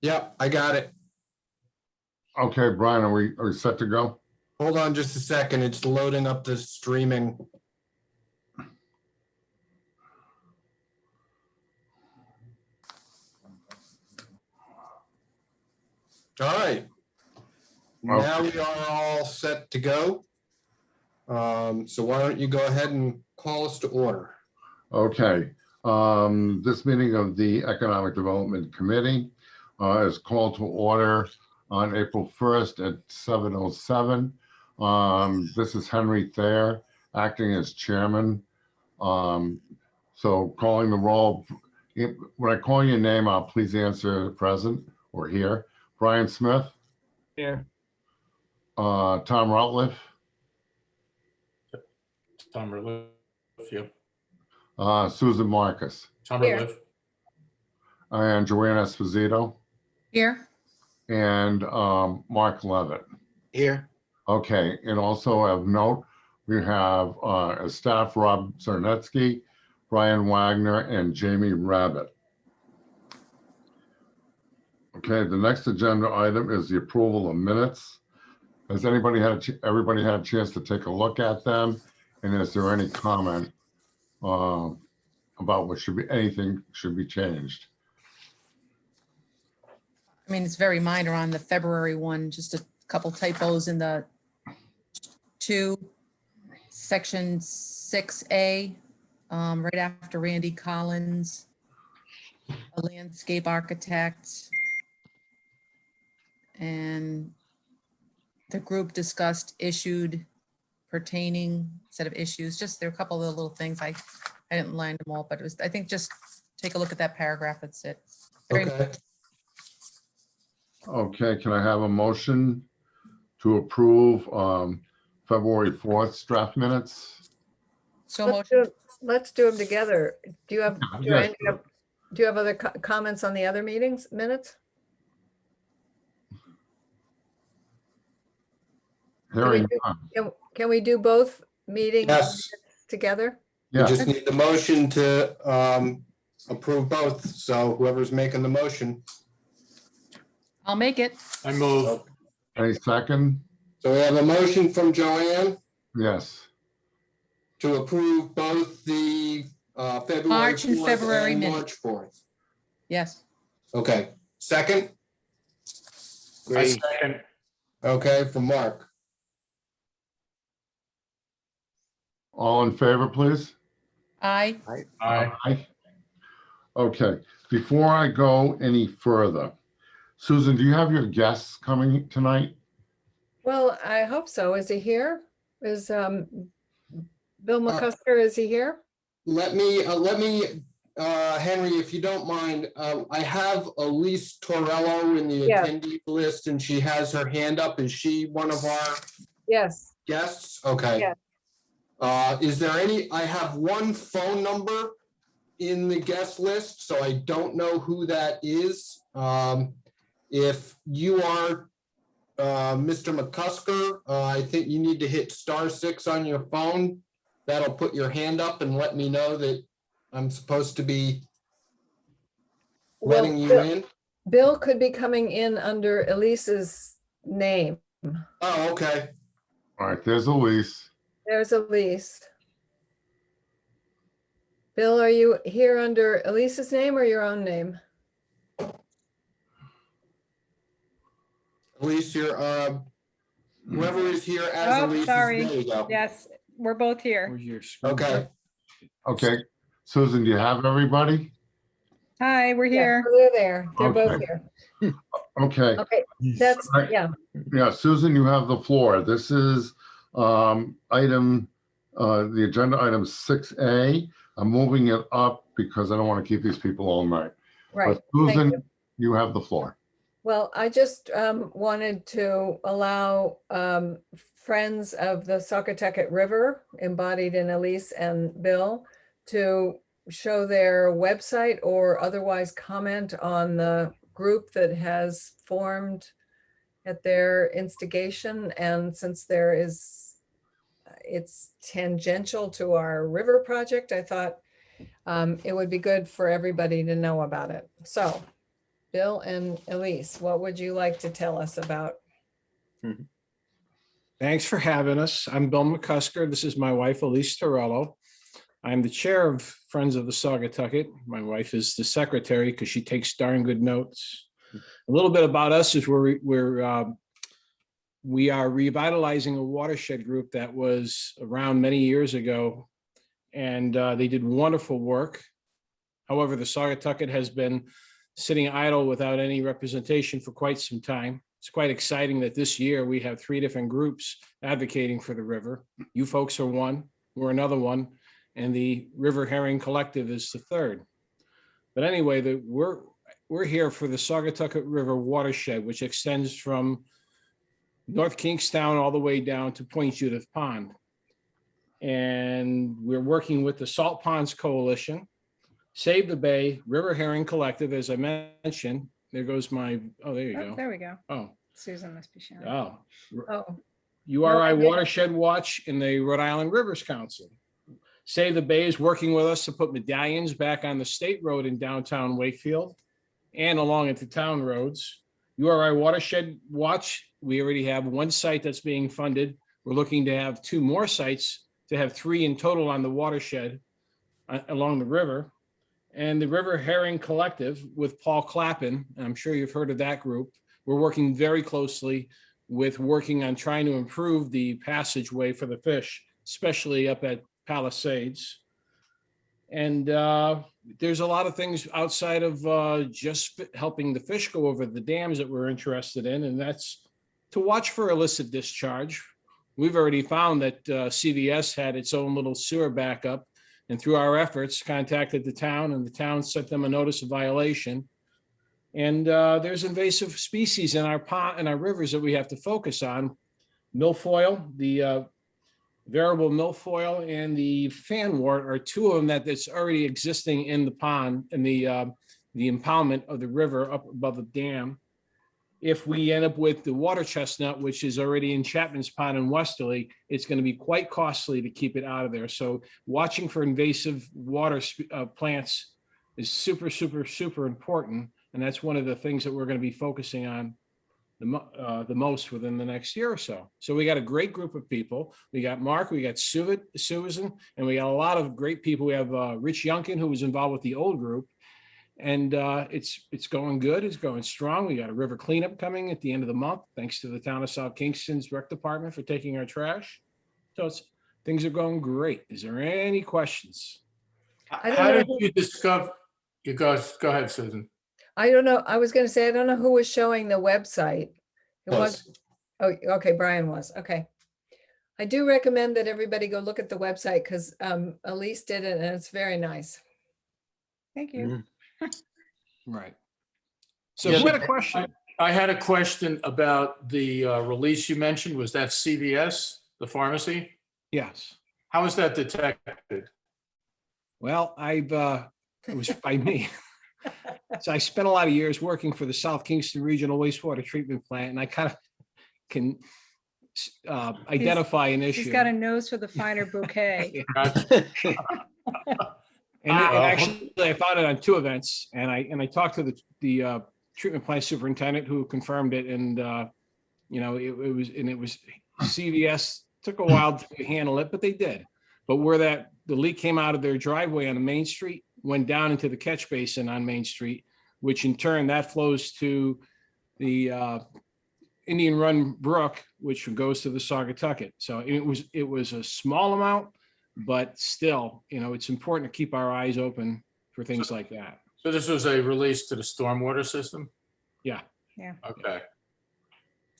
Yep, I got it. Okay, Brian, are we set to go? Hold on just a second. It's loading up the streaming. All right. Now we are all set to go. So why don't you go ahead and call us to order? Okay. This meeting of the Economic Development Committee is called to order on April 1st at 7:07. This is Henry Thayer acting as chairman. So calling the roll. When I call your name, please answer present or here. Brian Smith. Here. Tom Rutliff. Tom Rutliff. Yep. Susan Marcus. Tom Here. Rutliff. And Joanne Esposito. Here. And Mark Levitt. Here. Okay, and also of note, we have as staff Rob Czarnecki, Brian Wagner, and Jamie Rabbit. Okay, the next agenda item is the approval of minutes. Has everybody had a chance to take a look at them? And is there any comment about what anything should be changed? I mean, it's very minor on the February one, just a couple typos in the section 6A, right after Randy Collins, a landscape architect. And the group discussed issued pertaining instead of issues. Just there are a couple of little things. I didn't line them all, but it was, I think just take a look at that paragraph. That's it. Okay. Okay, can I have a motion to approve February 4th draft minutes? So Let's do them together. Do you have, Yes. do you have other comments on the other meetings minutes? Hearing none. Can we do both meetings Yes. together? We Yes. just need the motion to approve both. So whoever's making the motion. I'll make it. I move. Any second? So we have a motion from Joanne Yes. to approve both the February March and 4th February and minutes. March 4th. Yes. Okay. Second? I Great. second. Okay, from Mark. All in favor, please? Aye. Aye. Aye. Okay, before I go any further, Susan, do you have your guests coming tonight? Well, I hope so. Is he here? Is Bill McCusker, is he here? Let me, Henry, if you don't mind, I have Elise Torello in the Yeah. attendee list and she has her hand up. Is she one of our Yes. guests? Okay. Yeah. Is there I have one phone number in the guest list, so I don't know who that is. If you are Mr. McCusker, I think you need to hit *6 on your phone. That'll put your hand up and let me know that I'm supposed to be letting you in. Bill could be coming in under Elise's name. Oh, okay. All right, there's Elise. There's Elise. Bill, are you here under Elise's name or your own name? Elise, you're, whoever is here as Oh, Elise. sorry. There you go. Yes, we're both here. Okay. Okay, Susan, do you have everybody? Hi, we're Yeah, here. they're there. They're both Okay. here. Okay, Okay, that's, All right. yeah. yeah, Susan, you have the floor. This is the agenda item 6A. I'm moving it up because I don't want to keep these people all night. Right. But Thank Susan, you. you have the floor. Well, I just wanted to allow friends of the Saugatucket River, embodied in Elise and Bill, to show their website or otherwise comment on the group that has formed at their instigation. And since it's tangential to our river project, I thought it would be good for everybody to know about it. So Bill and Elise, what would you like to tell us about? Thanks for having us. I'm Bill McCusker. This is my wife, Elise Torello. I'm the chair of Friends of the Saugatucket. My wife is the secretary because she takes darn good notes. A little bit about us is we are revitalizing a watershed group that was around many years ago, and they did wonderful work. However, the Saugatucket has been sitting idle without any representation for quite some time. It's quite exciting that this year we have 3 different groups advocating for the river. You folks are one, we're another one, and the River Herring Collective is the third. But anyway, we're here for the Saugatucket River watershed, which extends from North Kingstown all the way down to Point Judith Pond. And we're working with the Salt Ponds Coalition, Save the Bay, River Herring Collective, as I mentioned. There goes my, oh, there you Oh, go. there we go. Oh, Susan must be showing. oh. Oh, URI I didn't. Watershed Watch in the Rhode Island Rivers Council. Save the Bay is working with us to put medallions back on the state road in downtown Wakefield and along at the town roads. URI Watershed Watch, we already have 1 site that's being funded. We're looking to have 2 more sites, to have 3 in total on the watershed along the river. And the River Herring Collective with Paul Clappin, and I'm sure you've heard of that group. We're working very closely with working on trying to improve the passageway for the fish, especially up at Palisades. And there's a lot of things outside of just helping the fish go over the dams that we're interested in, and that's to watch for illicit discharge. We've already found that CVS had its own little sewer backup, and through our efforts contacted the town, and the town sent them a notice of violation. And there's invasive species in our pond and our rivers that we have to focus on. Milfoil, the variable milfoil, and the fanwort are 2 of them that's already existing in the pond and the impoundment of the river up above the dam. If we end up with the water chestnut, which is already in Chapman's Pond in Westerly, it's going to be quite costly to keep it out of there. So watching for invasive water plants is super, super, super important. And that's one of the things that we're going to be focusing on the most within the next year or so. So we got a great group of people. We got Mark, we got Susan, and we got a lot of great people. We have Rich Youngkin, who was involved with the old group. And it's going good. It's going strong. We got a river cleanup coming at the end of the month, thanks to the town of South Kingston's rec department for taking our trash. So things are going great. Is there any questions? I don't How know did who- you discover, you guys, go ahead, Susan. I don't know. I was going to say, I don't know who was showing the website. It was, oh, okay, Brian was, okay. I do recommend that everybody go look at the website because Elise did it and it's very nice. Thank you. Right. So Yeah, who had a question? I had a question about the release you mentioned. Was that CVS, the pharmacy? Yes. How was that detected? Well, it was by me. So I spent a lot of years working for the South Kingston Regional Wastewater Treatment Plant, and I kind of can identify an issue. He's got a nose for the finer bouquet. Gotcha. And actually, I found it on 2 events, and I talked to the treatment plant superintendent who confirmed it, and it was CVS. Took a while to handle it, but they did. But where the leak came out of their driveway on the Main Street, went down into the catch basin on Main Street, which in turn that flows to the Indian Run Brook, which goes to the Saugatucket. So it was a small amount, but still, it's important to keep our eyes open for things like that. So this was a release to the stormwater system? Yeah. Yeah. Okay.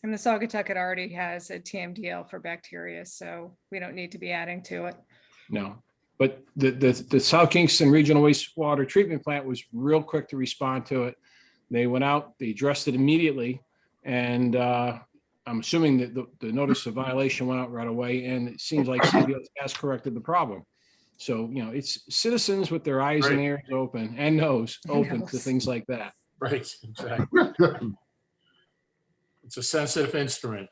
And the Saugatucket already has a TMDL for bacteria, so we don't need to be adding to it. No, but the South Kingston Regional Wastewater Treatment Plant was real quick to respond to it. They went out, they addressed it immediately, and I'm assuming that the notice of violation went out right away, and it seems like CVS has corrected the problem. So, it's citizens with their eyes and ears open and nose open to things like that. Right, exactly. It's a sensitive instrument.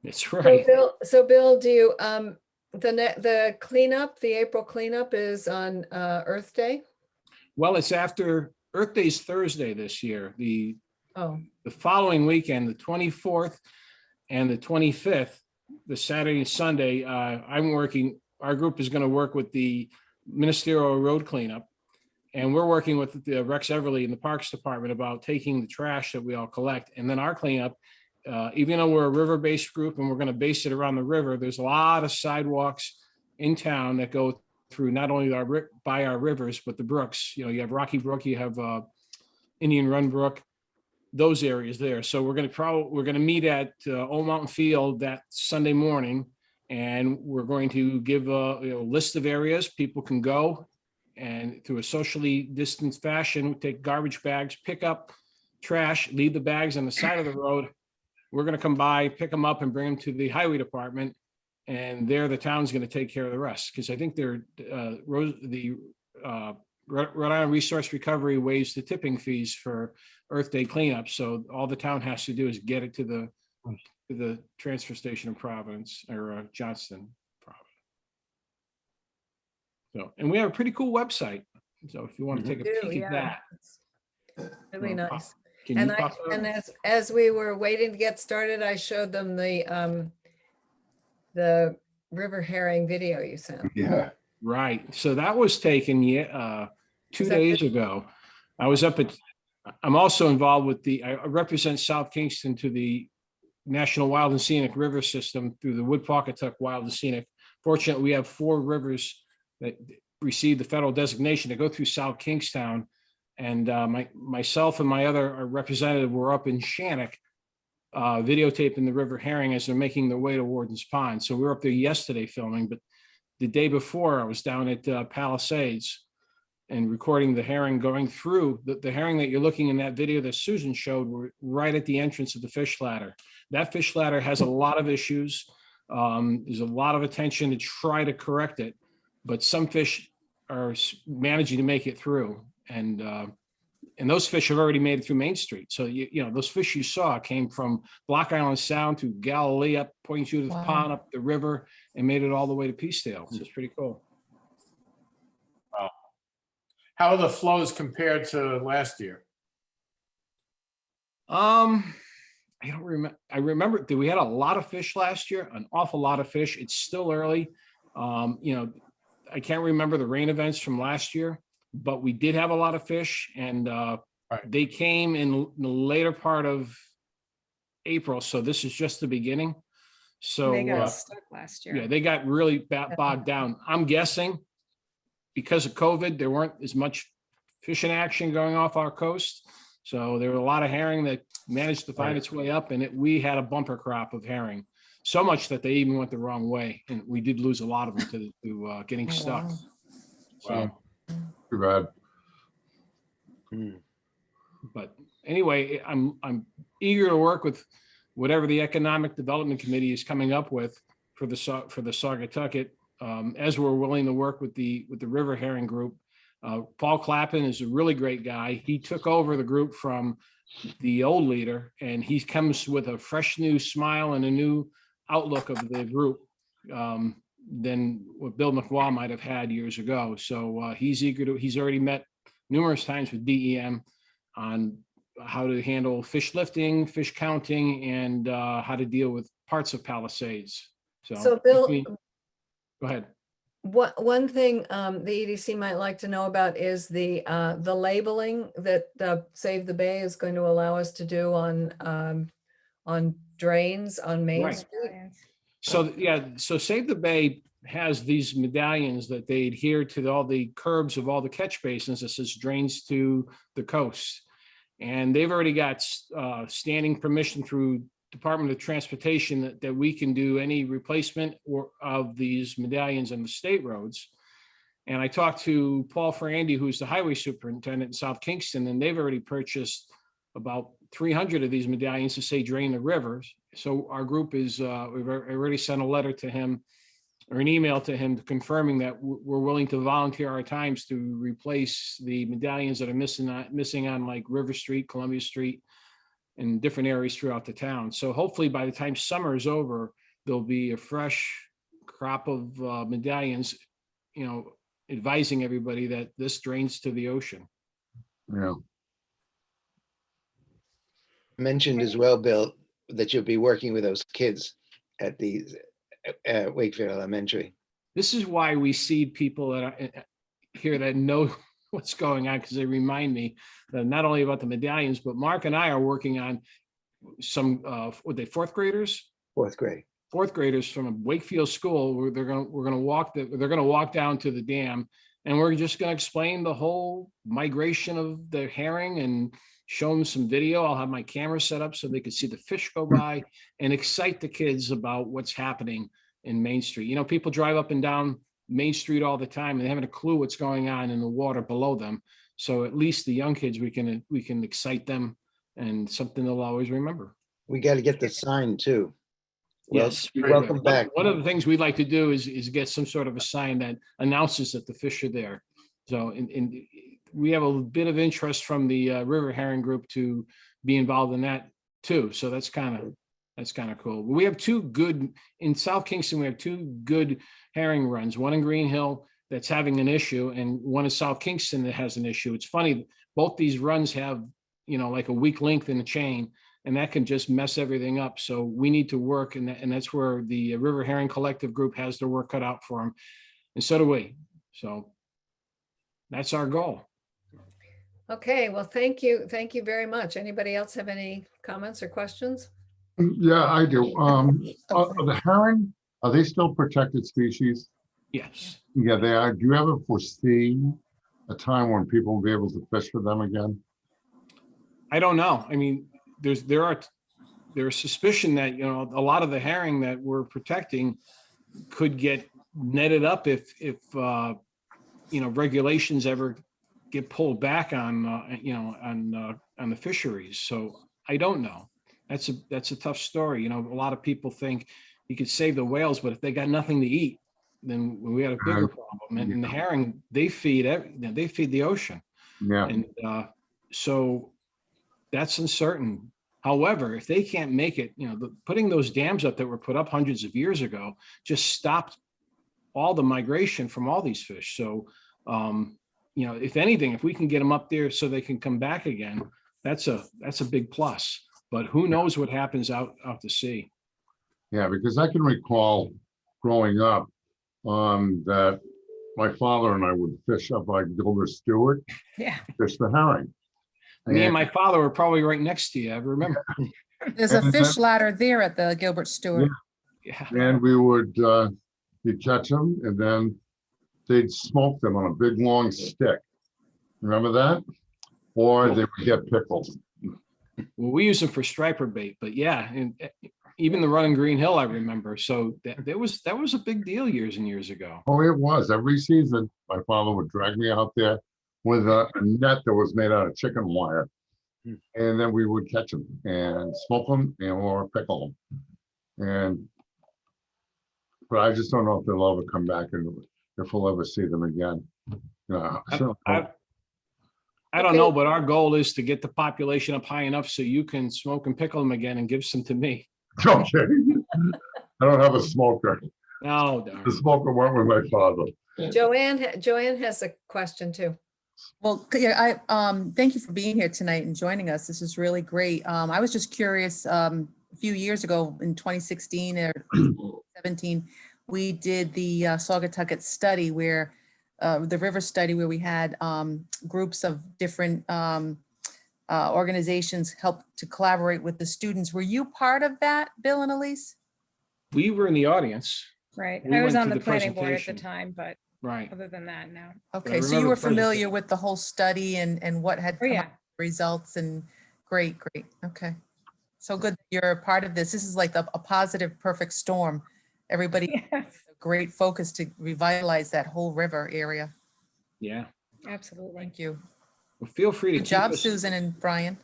That's So right. Bill, do you, the cleanup, the April cleanup is on Earth Day? Well, it's after Earth Day's Thursday this year. Oh, The following weekend, the 24th and the 25th, the Saturday and Sunday, I'm working, our group is going to work with the ministerial road cleanup. And we're working with the Rex Everly in the Parks Department about taking the trash that we all collect. And then our cleanup, even though we're a river-based group and we're going to base it around the river, there's a lot of sidewalks in town that go through not only by our rivers, but the brooks. You know, you have Rocky Brook, you have Indian Run Brook, those areas there. So we're going to meet at Old Mountain Field that Sunday morning, and we're going to give a list of areas people can go, and through a socially distanced fashion, take garbage bags, pick up trash, leave the bags on the side of the road. We're going to come by, pick them up, and bring them to the highway department, and there the town's going to take care of the rest, because I think Rhode Island Resource Recovery waives the tipping fees for Earth Day cleanup. So all the town has to do is get it to the transfer station in Providence or Johnston, Providence. So, and we have a pretty cool website. So if you want to take a do, peek at yeah. that. Really Well, nice. Can you And pop it up? as we were waiting to get started, I showed them the river herring video you sent. Yeah. Right. So that was taken 2 Is that days ago. I'm also involved with I represent South Kingston to the National Wild and Scenic River System through the Wood-Pawcatuck Wild and Scenic. Fortunately, we have 4 rivers that received the federal designation to go through South Kingstown. And myself and my other representative were up in Shannock videotaping the river herring as they're making their way to Warden's Pond. So we were up there yesterday filming, but the day before I was down at Palisades and recording the herring going through. The herring that you're looking in that video that Susan showed were right at the entrance of the fish ladder. That fish ladder has a lot of issues. There's a lot of attention to try to correct it, but some fish are managing to make it through. And those fish have already made it through Main Street. So, you know, those fish you saw came from Block Island Sound to Galilee, up Point Judith Wow. Pond, up the river, and made it all the way to Peacedale. So it's pretty cool. How are the flows compared to last year? I don't remember. I remember that we had a lot of fish last year, an awful lot of fish. It's still early. You know, I can't remember the rain events from last year, but we did have a lot of fish, and they came in the later part of April. So this is just the beginning. So They got stuck last year. yeah, they got really bogged down. I'm guessing because of COVID, there weren't as much fishing action going off our coast. So there were a lot of herring that managed to find its way up, and we had a bumper crop of herring. So much that they even went the wrong way, and we did lose a lot of them to getting Oh, stuck. wow. So, Too bad. but anyway, I'm eager to work with whatever the Economic Development Committee is coming up with for the Saugatucket, as we're willing to work with the River Herring Group. Paul Clappin is a really great guy. He took over the group from the old leader, and he comes with a fresh new smile and a new outlook of the group than what Bill McWall might have had years ago. So he's already met numerous times with DEM on how to handle fish lifting, fish counting, and how to deal with parts of Palisades. So Bill, Go ahead. one thing the EDC might like to know about is the labeling that Save the Bay is going to allow us to do on drains on Main Right. Street. So, yeah, so Save the Bay has these medallions that they adhere to all the curbs of all the catch basins that says drains to the coast. And they've already got standing permission through Department of Transportation that we can do any replacement of these medallions on the state roads. And I talked to Paul Ferrandy, who's the highway superintendent in South Kingston, and they've already purchased about 300 of these medallions to say drain the rivers. So our group is, we've already sent a letter to him or an email to him confirming that we're willing to volunteer our times to replace the medallions that are missing on like River Street, Columbia Street, and different areas throughout the town. So hopefully by the time summer is over, there'll be a fresh crop of medallions, you know, advising everybody that this drains to the ocean. Yeah. Mentioned as well, Bill, that you'll be working with those kids at the Wakefield Elementary. This is why we seed people that are here that know what's going on, because they remind me that not only about the medallions, but Mark and I are working on some, were they fourth graders? Fourth grade. Fourth graders from a Wakefield school, where we're gonna walk down to the dam, and we're just gonna explain the whole migration of the herring and show them some video. I'll have my camera set up so they can see the fish go by and excite the kids about what's happening in Main Street. You know, people drive up and down Main Street all the time and they haven't a clue what's going on in the water below them. So at least the young kids, we can excite them, and something they'll always remember. We got to get the sign too. Well, Yes. welcome back. One of the things we'd like to do is get some sort of a sign that announces that the fish are there. So we have a bit of interest from the River Herring Group to be involved in that too. So that's kind of cool. We have two good, in South Kingston, we have two good herring runs, one in Green Hill that's having an issue, and one in South Kingston that has an issue. It's funny, both these runs have, you know, like a weak link in the chain, and that can just mess everything up. So we need to work, and that's where the River Herring Collective Group has their work cut out for them. And so do we. So that's our goal. Okay, well, thank you. Thank you very much. Anybody else have any comments or questions? Yeah, I do. Are the herring, are they still protected species? Yes. Yeah, they are. Do you ever foresee a time when people will be able to fish for them again? I don't know. I mean, there's suspicion that, you know, a lot of the herring that we're protecting could get netted up if you know, regulations ever get pulled back on you know, on the fisheries. So I don't know. That's a tough story. You know, a lot of people think you could save the whales, but if they got nothing to eat, then we had a bigger problem. And the herring, they feed the ocean. Yeah. And so that's uncertain. However, if they can't make it, you know, putting those dams up that were put up hundreds of years ago just stopped all the migration from all these fish. So, you know, if anything, if we can get them up there so they can come back again, that's a big plus. But who knows what happens out to sea? Yeah, because I can recall growing up that my father and I would fish up by Gilbert Stewart, Yeah. fish the herring. Me and my father were probably right next to you. I remember. There's a fish ladder there at the Gilbert Stewart. Yeah. And we would you'd catch them, and then they'd smoke them on a big long stick. Remember that? Or they would get pickled. Well, we use them for striper bait, but yeah, and even the run in Green Hill, I remember. So that was a big deal years and years ago. Oh, it was. Every season, my father would drag me out there with a net that was made out of chicken wire. And then we would catch them and smoke them and or pickle them. But I just don't know if they'll ever come back and if we'll ever see them again. I don't know, but our goal is to get the population up high enough so you can smoke and pickle them again and give some to me. Okay. I don't have a smoker. No, darn. The smoker went with my father. Joanne has a question too. Well, yeah, thank you for being here tonight and joining us. This is really great. I was just curious, a few years ago in 2016 or 17, we did the Saugatucket study where the river study where we had groups of different organizations help to collaborate with the students. Were you part of that, Bill and Elise? We were in the audience. Right. We I was went on to the the planning board at the presentation. time, but Right. other than that, no. Okay, so you remember were the familiar presentation. with the whole study and what had Oh, come yeah. up, results, and great. Okay. So good that you're a part of this. This is like a positive, perfect storm. Everybody, Yes, a great focus to revitalize that whole river area. Yeah. absolutely. Thank you. Well, feel free to Good keep job, us, Susan and Brian.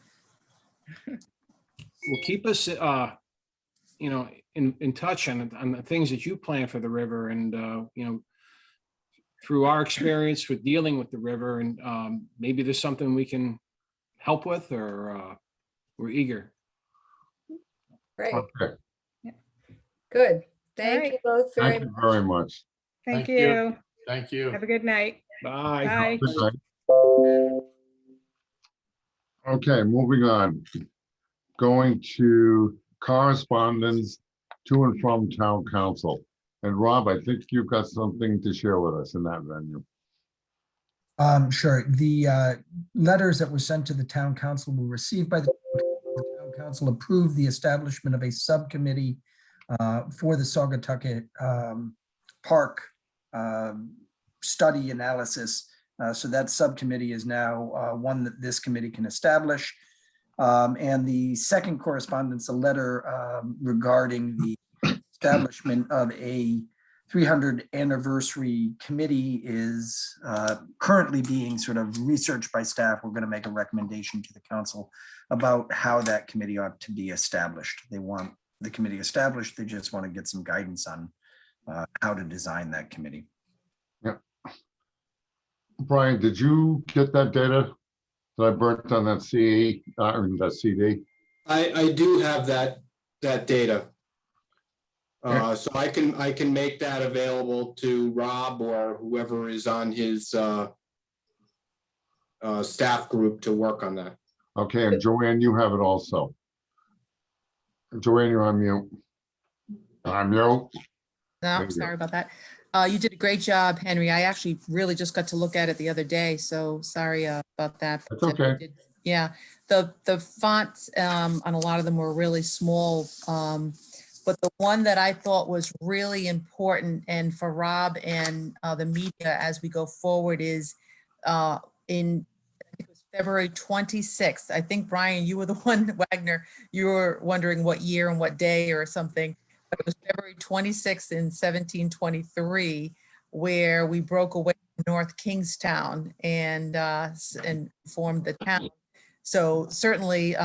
keep us, you know, in touch on the things that you plan for the river, and you know, through our experience with dealing with the river, and maybe there's something we can help with, or we're eager. Great, Okay. good. Thank right. you both very Thank much. you very much. Thank Thank you. you. Thank you. Have a good night. Bye. Bye. Good night. Okay, moving on. Going to correspondence to and from town council. And Rob, I think you've got something to share with us in that venue. Sure. The letters that were sent to the town council were received by the town council, approved the establishment of a subcommittee for the Saugatucket Park study analysis. So that subcommittee is now one that this committee can establish. And the second correspondence, a letter regarding the establishment of a 300 anniversary committee is currently being sort of researched by staff. We're going to make a recommendation to the council about how that committee ought to be established. They want the committee established. They just want to get some guidance on how to design that committee. Yeah. Brian, did you get that data that I burnt on that CE, that CD? I do have that data. Yeah. So I can make that available to Rob or whoever is on his staff group to work on that. Okay, and Joanne, you have it also. Joanne, you're on mute. I'm mute. No, There you go. sorry about that. You did a great job, Henry. I actually really just got to look at it the other day, so sorry about that. That's But, okay. yeah, the fonts on a lot of them were really small. But the one that I thought was really important and for Rob and the media as we go forward is I think it was February 26th. I think, Brian, you were the one, Wagner, you were wondering what year and what day or something. But it was February 26th in 1723, where we broke away from North Kingstown and formed the town. So certainly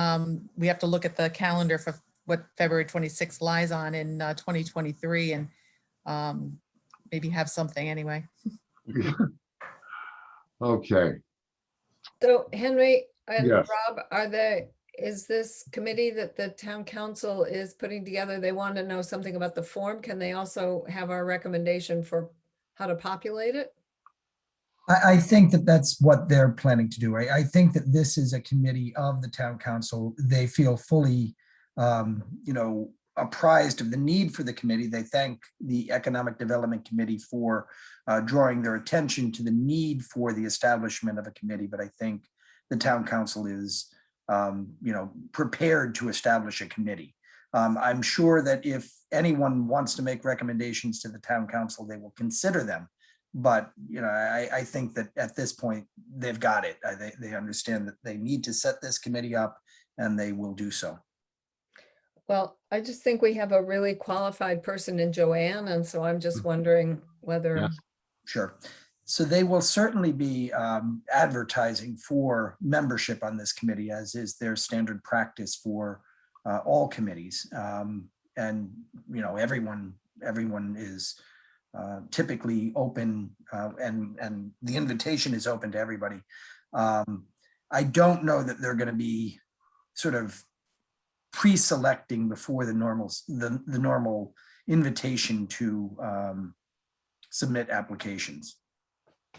we have to look at the calendar for what February 26th lies on in 2023 and maybe have something anyway. Okay, So Henry and Yes. Rob, is this committee that the town council is putting together, they want to know something about the form? Can they also have our recommendation for how to populate it? I think that that's what they're planning to do. I think that this is a committee of the town council. They feel fully apprised of the need for the committee. They thank the Economic Development Committee for drawing their attention to the need for the establishment of a committee. But I think the town council is, prepared to establish a committee. I'm sure that if anyone wants to make recommendations to the town council, they will consider them. But, I think that at this point, they've got it. They understand that they need to set this committee up and they will do so. Well, I just think we have a really qualified person in Joanne, and so I'm just wondering whether, Yes. Sure. So they will certainly be advertising for membership on this committee, as is their standard practice for all committees. And, everyone is typically open and the invitation is open to everybody. I don't know that they're going to be sort of pre-selecting before the normal invitation to submit applications.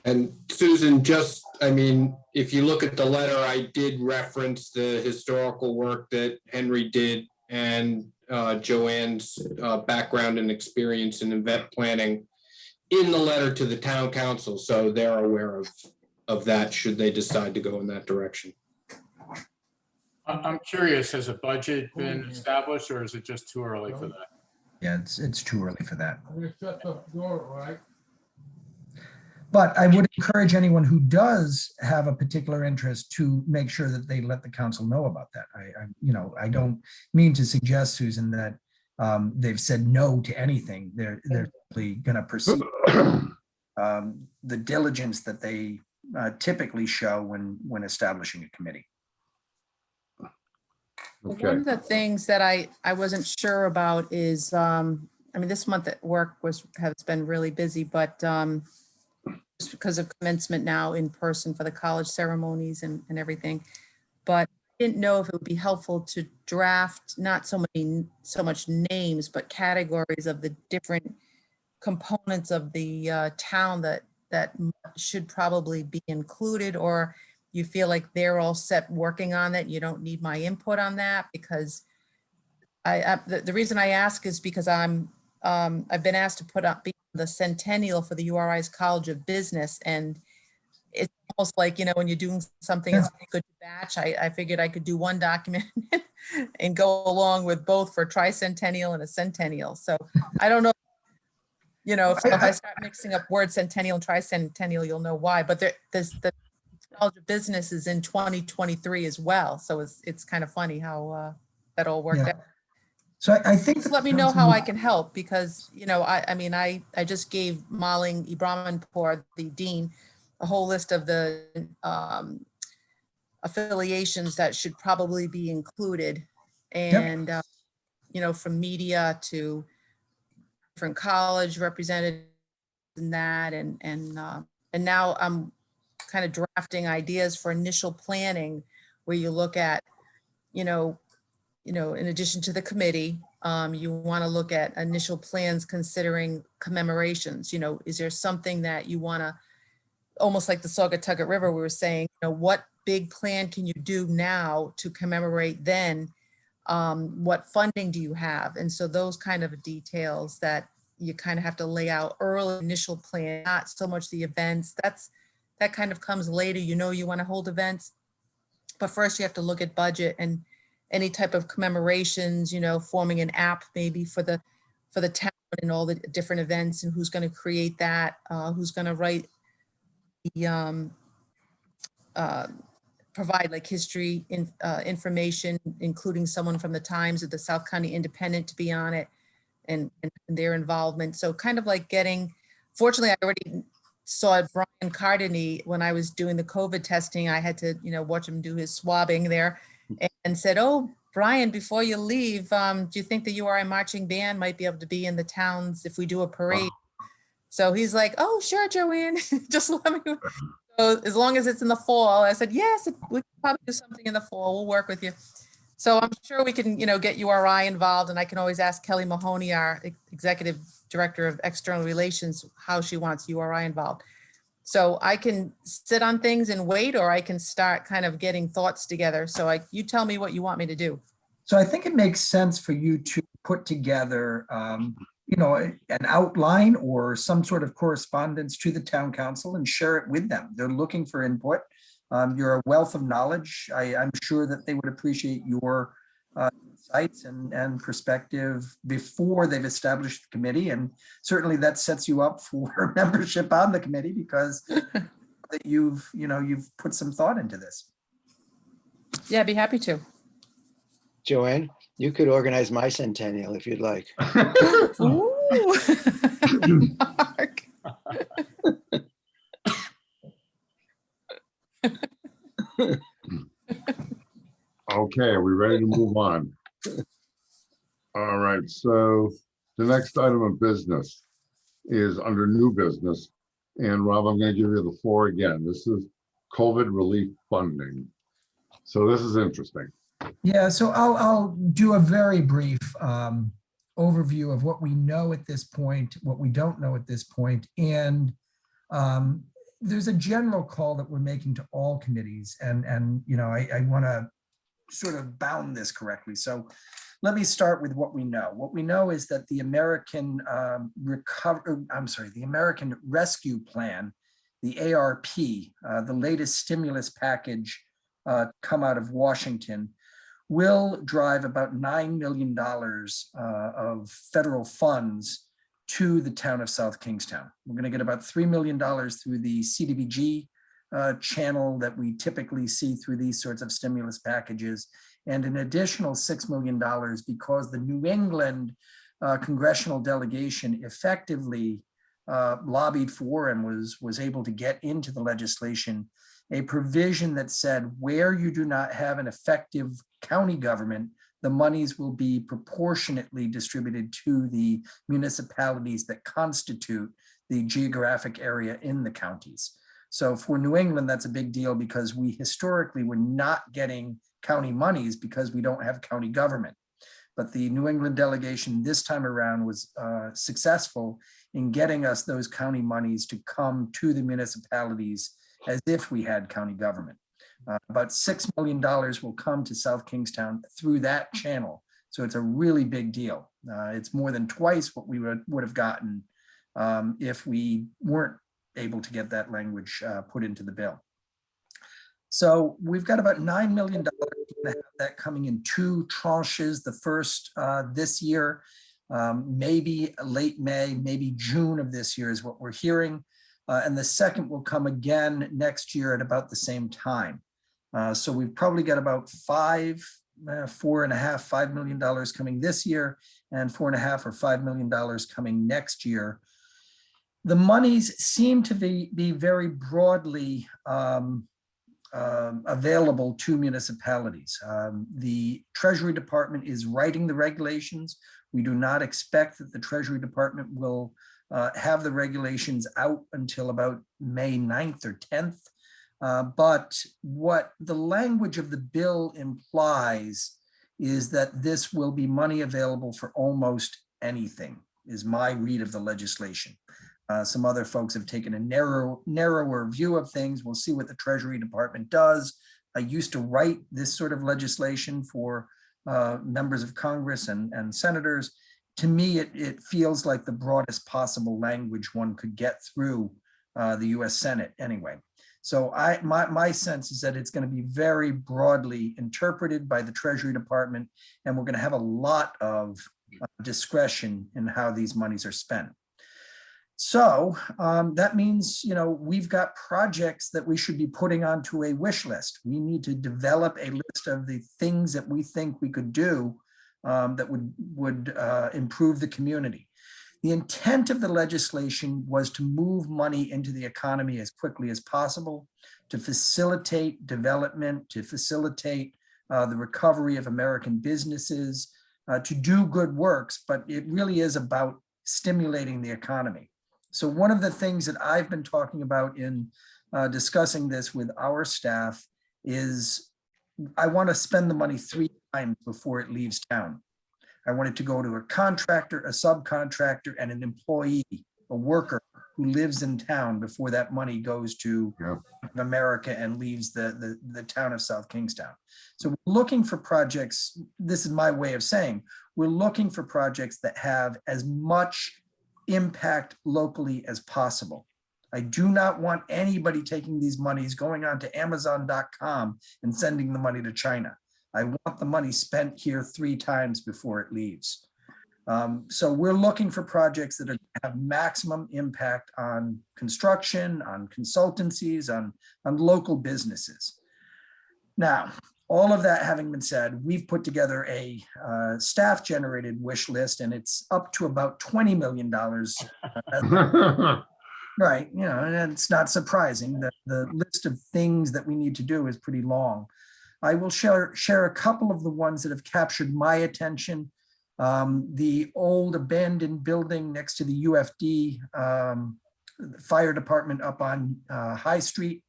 And Susan, if you look at the letter, I did reference the historical work that Henry did and Joanne's background and experience in event planning in the letter to the town council. So they're aware of that should they decide to go in that direction. I'm curious, has a budget been established or is it just too early for that? Yeah, it's too early for that. But I would encourage anyone who does have a particular interest to make sure that they let the council know about that. I don't mean to suggest, Susan, that they've said no to anything. They're simply going to proceed the diligence that they typically show when establishing a committee. Okay. One of the things that I wasn't sure about is, this month at work has been really busy, but just because of commencement now in person for the college ceremonies and everything. But I didn't know if it would be helpful to draft not so much names, but categories of the different components of the town that should probably be included, or you feel like they're all set working on it, you don't need my input on that, because the reason I ask is because I've been asked to put up the centennial for the URI's College of Business, and it's almost like, when you're doing something, it's a good batch. I figured I could do one document and go along with both for tricentennial and a centennial. So I don't know, if I start mixing up words centennial and tricentennial, you'll know why. But the College of Business is in 2023 as well. So it's kind of funny how that all worked Yeah. out. So I think. Just let me know how I can help, because, I just gave Maling Ibrahimpur, the dean, a whole list of the affiliations that should probably be included. And, from media to different college represented in that. And now I'm kind of drafting ideas for initial planning, where you look at, in addition to the committee, you want to look at initial plans considering commemorations. Is there something that you want to, almost like the Saugatucket River, we were saying, what big plan can you do now to commemorate then? What funding do you have? And so those kind of details that you kind of have to lay out early, initial plan, not so much the events. That kind of comes later. You want to hold events, but first you have to look at budget and any type of commemorations, forming an app maybe for the town and all the different events, and who's going to create that, who's going to write the provide like history information, including someone from the Times or the South County Independent to be on it, and their involvement. So kind of like fortunately, I already saw Brian Cardini when I was doing the COVID testing. I had to, watch him do his swabbing there, and said, "Oh, Brian, before you leave, do you think the URI marching band might be able to be in the towns if we do a parade?" So he's like, "Oh, sure, Joanne, just let me." So as long as it's in the fall, I said, "Yes, we can probably do something in the fall. We'll work with you." So I'm sure we can, get URI involved, and I can always ask Kelly Mahoney, our Executive Director of External Relations, how she wants URI involved. So I can sit on things and wait, or I can start kind of getting thoughts together. So you tell me what you want me to do. So I think it makes sense for you to put together, an outline or some sort of correspondence to the town council and share it with them. They're looking for input. You're a wealth of knowledge. I'm sure that they would appreciate your insights and perspective before they've established the committee. And certainly that sets you up for membership on the committee, because that you've put some thought into this. Yeah, I'd be happy to. Joanne, you could organize my centennial if you'd like. Ooh. Mark. Okay, are we ready to move on? All right, so the next item of business is under new business. And Rob, I'm going to give you the floor again. This is COVID relief funding. So this is interesting. Yeah, so I'll do a very brief overview of what we know at this point, what we don't know at this point, and there's a general call that we're making to all committees, and I want to sort of bound this correctly. So let me start with what we know. What we know is that the American the American Rescue Plan, the ARP, the latest stimulus package come out of Washington, will drive about $9 million of federal funds to the town of South Kingstown. We're going to get about $3 million through the CDBG channel that we typically see through these sorts of stimulus packages, and an additional $6 million because the New England congressional delegation effectively lobbied for and was able to get into the legislation a provision that said where you do not have an effective county government, the monies will be proportionately distributed to the municipalities that constitute the geographic area in the counties. So for New England, that's a big deal because we historically were not getting county monies because we don't have county government. But the New England delegation this time around was successful in getting us those county monies to come to the municipalities as if we had county government. About $6 million will come to South Kingstown through that channel. So it's a really big deal. It's more than twice what we would have gotten if we weren't able to get that language put into the bill. So we've got about $9 million. We're gonna have that coming in 2 tranches. The first this year, maybe late May, maybe June of this year is what we're hearing. And the second will come again next year at about the same time. So we've probably got about $5 million coming this year, and $4.5 or $5 million coming next year. The monies seem to be very broadly available to municipalities. The Treasury Department is writing the regulations. We do not expect that the Treasury Department will have the regulations out until about May 9th or 10th. But what the language of the bill implies is that this will be money available for almost anything, is my read of the legislation. Some other folks have taken a narrower view of things. We'll see what the Treasury Department does. I used to write this sort of legislation for members of Congress and senators. To me, it feels like the broadest possible language one could get through the US Senate anyway. So my sense is that it's going to be very broadly interpreted by the Treasury Department, and we're going to have a lot of discretion in how these monies are spent. So that means, we've got projects that we should be putting onto a wish list. We need to develop a list of the things that we think we could do that would improve the community. The intent of the legislation was to move money into the economy as quickly as possible, to facilitate development, to facilitate the recovery of American businesses, to do good works, but it really is about stimulating the economy. So one of the things that I've been talking about in discussing this with our staff is I want to spend the money 3 times before it leaves town. I want it to go to a contractor, a subcontractor, and an employee, a worker who lives in town before that money goes to America and leaves the town of South Kingstown. So we're looking for projects, this is my way of saying, we're looking for projects that have as much impact locally as possible. I do not want anybody taking these monies, going on to Amazon.com and sending the money to China. I want the money spent here 3 times before it leaves. So we're looking for projects that are have maximum impact on construction, on consultancies, on local businesses. Now, all of that having been said, we've put together a staff-generated wish list, and it's up to about $20 million. Right, and it's not surprising that the list of things that we need to do is pretty long. I will share a couple of the ones that have captured my attention. The old abandoned building next to the UFD fire department up on High Street.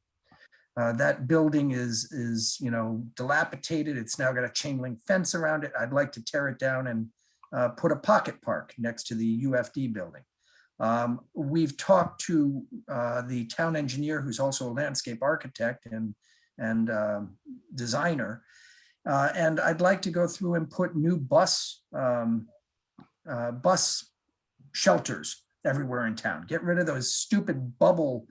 That building is dilapidated. It's now got a chain link fence around it. I'd like to tear it down and put a pocket park next to the UFD building. We've talked to the town engineer, who's also a landscape architect and designer. And I'd like to go through and put new bus shelters everywhere in town. Get rid of those stupid bubble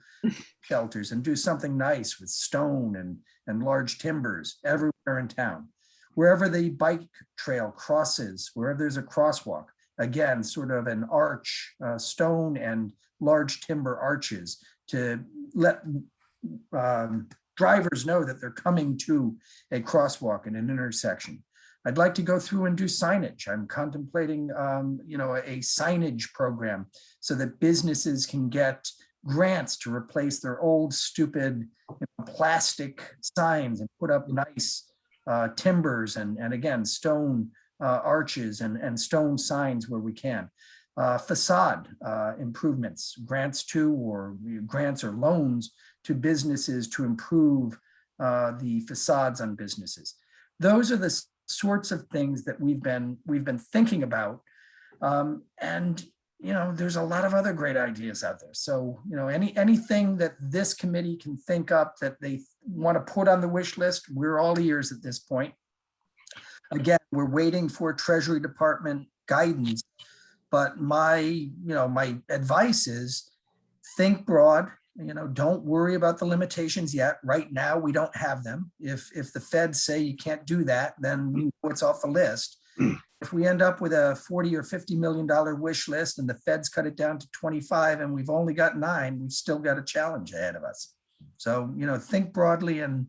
shelters and do something nice with stone and large timbers everywhere in town. Wherever the bike trail crosses, wherever there's a crosswalk, again, sort of an arch, stone and large timber arches to let drivers know that they're coming to a crosswalk in an intersection. I'd like to go through and do signage. I'm contemplating, a signage program so that businesses can get grants to replace their old stupid plastic signs and put up nice timbers and again, stone arches and stone signs where we can. Facade improvements, grants or loans to businesses to improve the facades on businesses. Those are the sorts of things that we've been thinking about. And there's a lot of other great ideas out there. So, anything that this committee can think up that they want to put on the wish list, we're all ears at this point. Again, we're waiting for Treasury Department guidance, but my advice is think broad, don't worry about the limitations yet. Right now, we don't have them. If the feds say you can't do that, then we know it's off the list. If we end up with a $40 or $50 million wish list and the feds cut it down to 25 and we've only got 9, we've still got a challenge ahead of us. So, think broadly and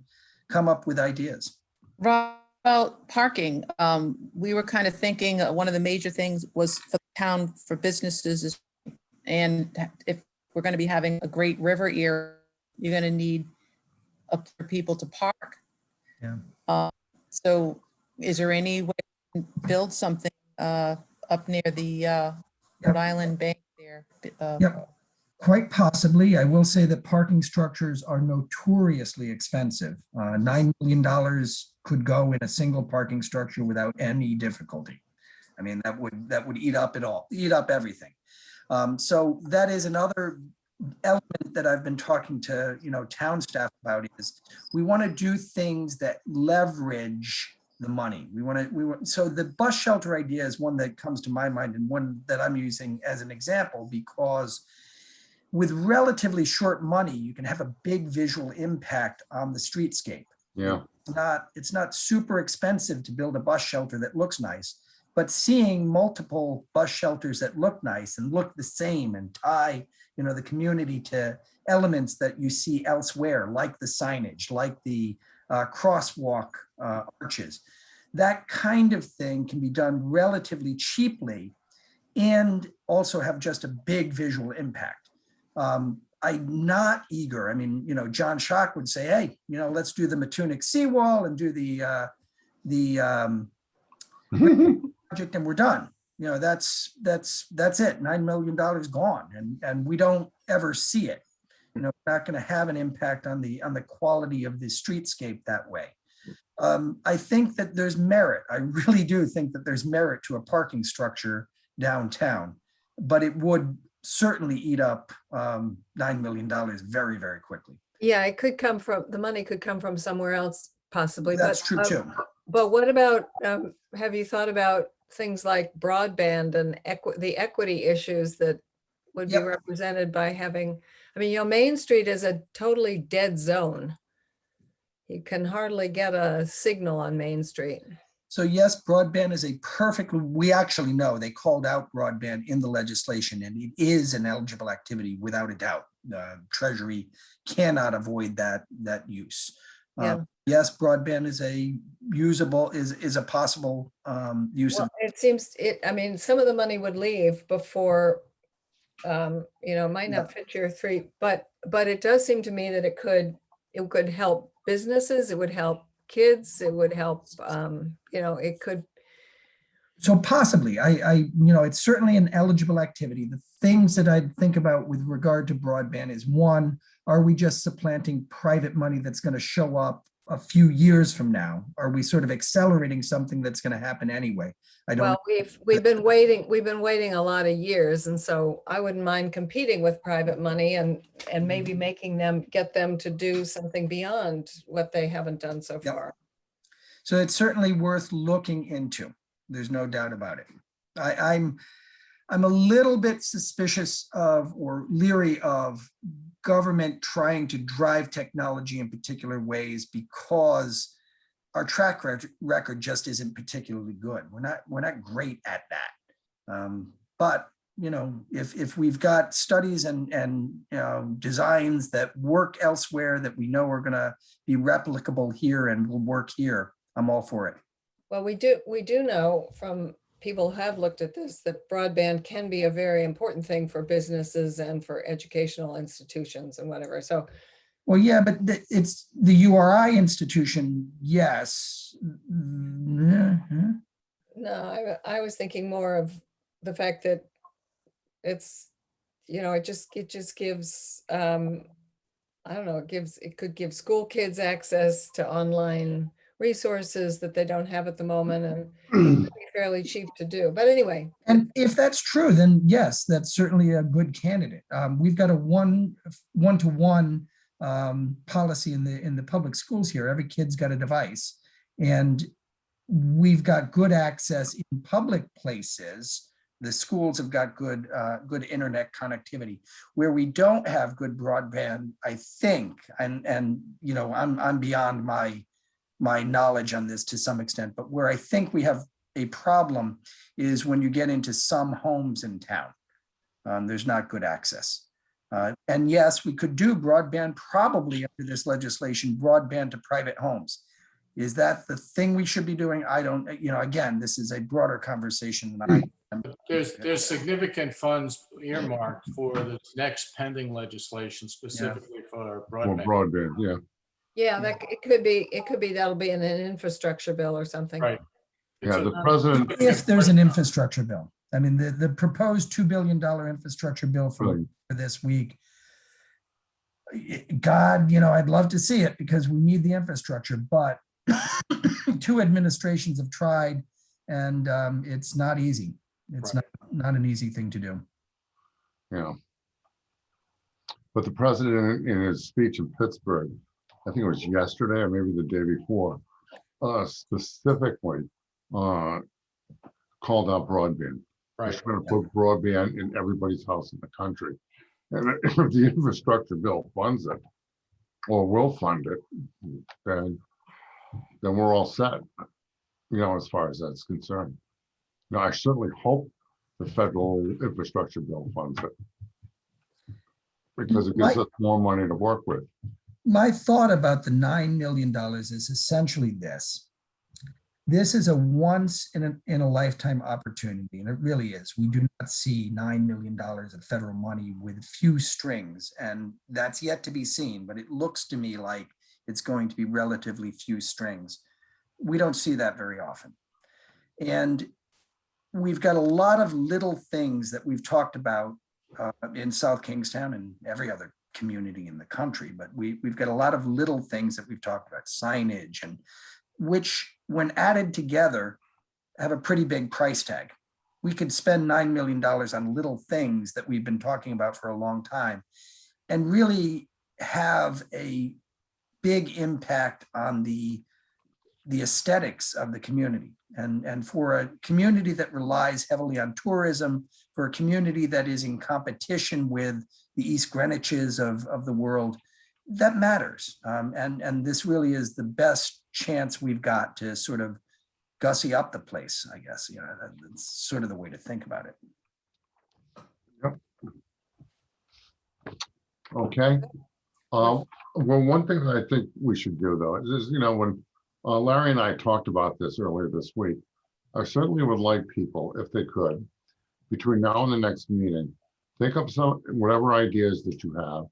come up with ideas. Rob, about parking, we were kind of thinking one of the major things was for the town, for businesses, and if we're going to be having a great river area, you're going to need for people to park. Yeah. So is there any way to build something up near the Rhode Island Bank there? Yep. Quite possibly. I will say that parking structures are notoriously expensive. $9 million could go in a single parking structure without any difficulty. I mean, that would eat up everything. So that is another element that I've been talking to town staff about, is we want to do things that leverage the money. So the bus shelter idea is one that comes to my mind, and one that I'm using as an example, because with relatively short money, you can have a big visual impact on the streetscape. Yeah. It's not super expensive to build a bus shelter that looks nice, but seeing multiple bus shelters that look nice and look the same and tie, the community to elements that you see elsewhere, like the signage, like the crosswalk arches, that kind of thing can be done relatively cheaply and also have just a big visual impact. I'm not eager. I mean, John Schock would say, hey, let's do the Matunic seawall and do the project and we're done. That's it. $9 million gone. And we don't ever see it. We're not going to have an impact on the quality of the streetscape that way. I think that there's merit. I really do think that there's merit to a parking structure downtown, but it would certainly eat up $9 million very, very quickly. Yeah, the money could come from somewhere else possibly. That's true too. But what about, have you thought about things like broadband and the equity issues that would be represented by having, Main Street is a totally dead zone. You can hardly get a signal on Main Street. So yes, broadband is we actually know they called out broadband in the legislation, and it is an eligible activity without a doubt. Treasury cannot avoid that use. Yes, broadband is a possible use. Well, it seems some of the money would leave before, might not fit your 3, but it does seem to me that it could help businesses, it would help kids, it would help, it could. So possibly, it's certainly an eligible activity. The things that I think about with regard to broadband is, one, are we just supplanting private money that's going to show up a few years from now? Are we sort of accelerating something that's going to happen anyway? Well, we've been waiting a lot of years, and so I wouldn't mind competing with private money and maybe get them to do something beyond what they haven't done so far. So it's certainly worth looking into. There's no doubt about it. I'm a little bit suspicious of, or leery of, government trying to drive technology in particular ways, because our track record just isn't particularly good. We're not great at that. But if we've got studies and designs that work elsewhere that we know are going to be replicable here and will work here, I'm all for it. Well, we do know from people who have looked at this that broadband can be a very important thing for businesses and for educational institutions and whatever. So, well, yeah, but it's the URI institution, yes. No, I was thinking more of the fact that it's, it just gives, I don't know, it could give school kids access to online resources that they don't have at the moment, and it could be fairly cheap to do. But anyway, And if that's true, then yes, that's certainly a good candidate. We've got a one-to-one policy in the public schools here. Every kid's got a device, and we've got good access in public places. The schools have got good internet connectivity. Where we don't have good broadband, I think, and you know, I'm beyond my knowledge on this to some extent, but where I think we have a problem is when you get into some homes in town. There's not good access. And yes, we could do broadband probably under this legislation, broadband to private homes. Is that the thing we should be doing? I don't, you know, again, this is a broader convesion than There's significant funds earmarked for this next pending legislation specifically for Or broadband. broadband, yeah. yeah, that it could be that'll be in an infrastructure bill or something. Right. Yeah, It's the a- president, if there's an infrastructure bill. I mean, the proposed $2 billion infrastructure bill for this week. God, you know, I'd love to see it because we need the infrastructure, but two administrations have tried, and it's not easy. It's Right. not an easy thing to do. yeah. But the president in his speech in Pittsburgh, I think it was yesterday or maybe the day before, specifically called out broadband. We're Right. trying to put broadband in everybody's house in the country. And if the infrastructure bill funds it, or will fund it, then we're all set, you know, as far as that's concerned. Now, I certainly hope the federal infrastructure bill funds it, because it gives us more money to work with. My thought about the $9 million is essentially this. This is a once in a lifetime opportunity, and it really is. We do not see $9 million of federal money with few strings, and that's yet to be seen, but it looks to me like it's going to be relatively few strings. We don't see that very often. And we've got a lot of little things that we've talked about in South Kingstown and every other community in the country, but we've got a lot of little things that we've talked about, signage, and which when added together have a pretty big price tag. We could spend $9 million on little things that we've been talking about for a long time and really have a big impact on the aesthetics of the community. And for a community that relies heavily on tourism, for a community that is in competition with the East Greenwiches of the world, that matters. And this really is the best chance we've got to sort of gussy up the place, I guess. You know, that's sort of the way to think about it. Okay. Well, one thing that I think we should do though is, you know, when Larry and I talked about this earlier this week, I certainly would like people, if they could, between now and the next meeting, think up some, whatever ideas that you have.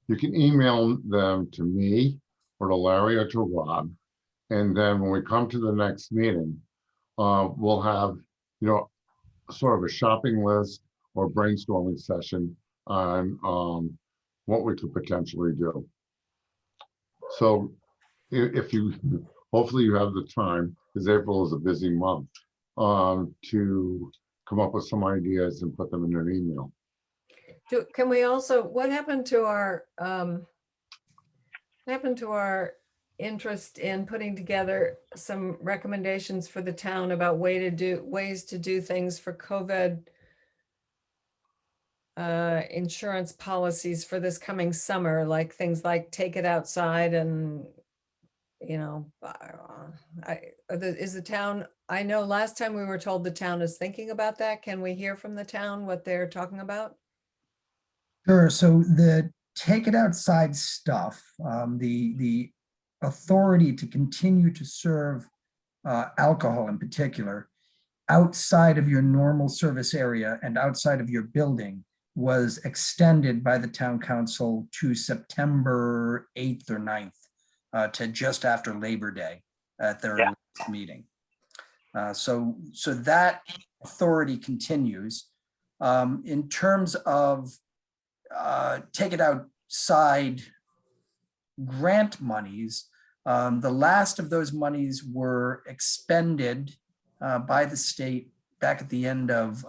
You can email them to me or to Larry or to Rob. And then when we come to the next meeting, we'll have, you know, sort of a shopping list or brainstorming session on what we could potentially do. So if you, hopefully you have the time, because April is a busy month, to come up with some ideas and put them in an email. Can we also, what happened to our interest in putting together some recommendations for the town about ways to do things for COVID insurance policies for this coming summer, like things like take it outside and, you know, is the town, I know last time we were told the town is thinking about that. Can we hear from the town what they're talking about? Sure. So the take it outside stuff, the authority to continue to serve alcohol in particular outside of your normal service area and outside of your building was extended by the town council to September 8th or 9th to just after Labor Day at their meeting. So that authority continues. In terms of take it outside grant monies, The last of those monies were expended by the state back at the end of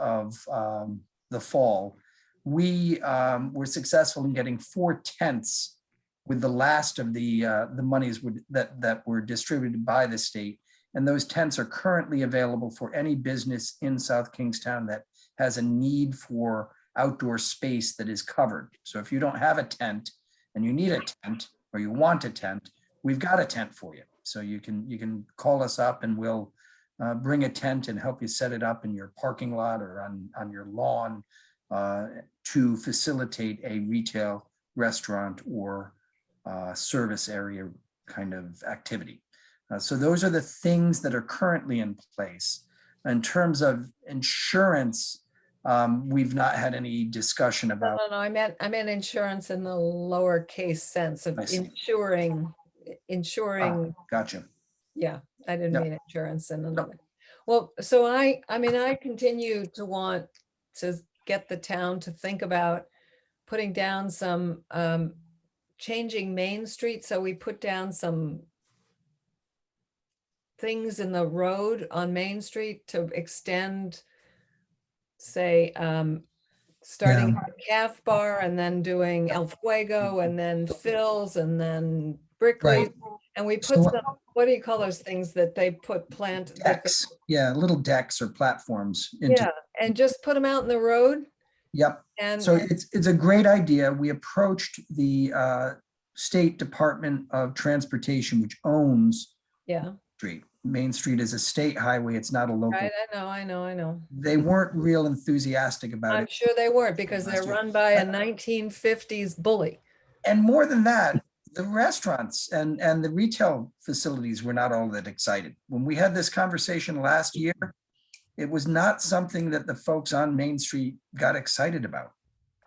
the fall. We were successful in getting 4/10 with the last of the monies that were distributed by the state. And those tents are currently available for any business in South Kingstown that has a need for outdoor space that is covered. So if you don't have a tent and you need a tent or you want a tent, we've got a tent for you. So you can call us up and we'll bring a tent and help you set it up in your parking lot or on your lawn to facilitate a retail, restaurant, or service area kind of activity. So those are the things that are currently in place. In terms of insurance, we've not had any discussion about. No, I meant insurance in the lowercase sense of I see. insuring. Gotcha. Yeah, I didn't Yep. mean insurance in another. Well, so I mean, I continue to want to get the town to think about putting down some, changing Main Street. So we put down some things in the road on Main Street to extend, say, starting at Calf Bar and then doing El Fuego and then Phil's and then Brickley. Right. And we put So- some, what do you call those things that they put Decks, yeah, little decks or platforms. Into, yeah, and just put them out in the road Yep. and. So it's a great idea. We approached the State Department of Transportation, which owns Yeah, Street. Main Street is a state highway. It's not a local. right, I know. They weren't real enthusiastic about I'm it. sure they weren't because they're Last year. run by a 1950s bully. And more than that, the restaurants and the retail facilities were not all that excited. When we had this conversation last year, it was not something that the folks on Main Street got excited about.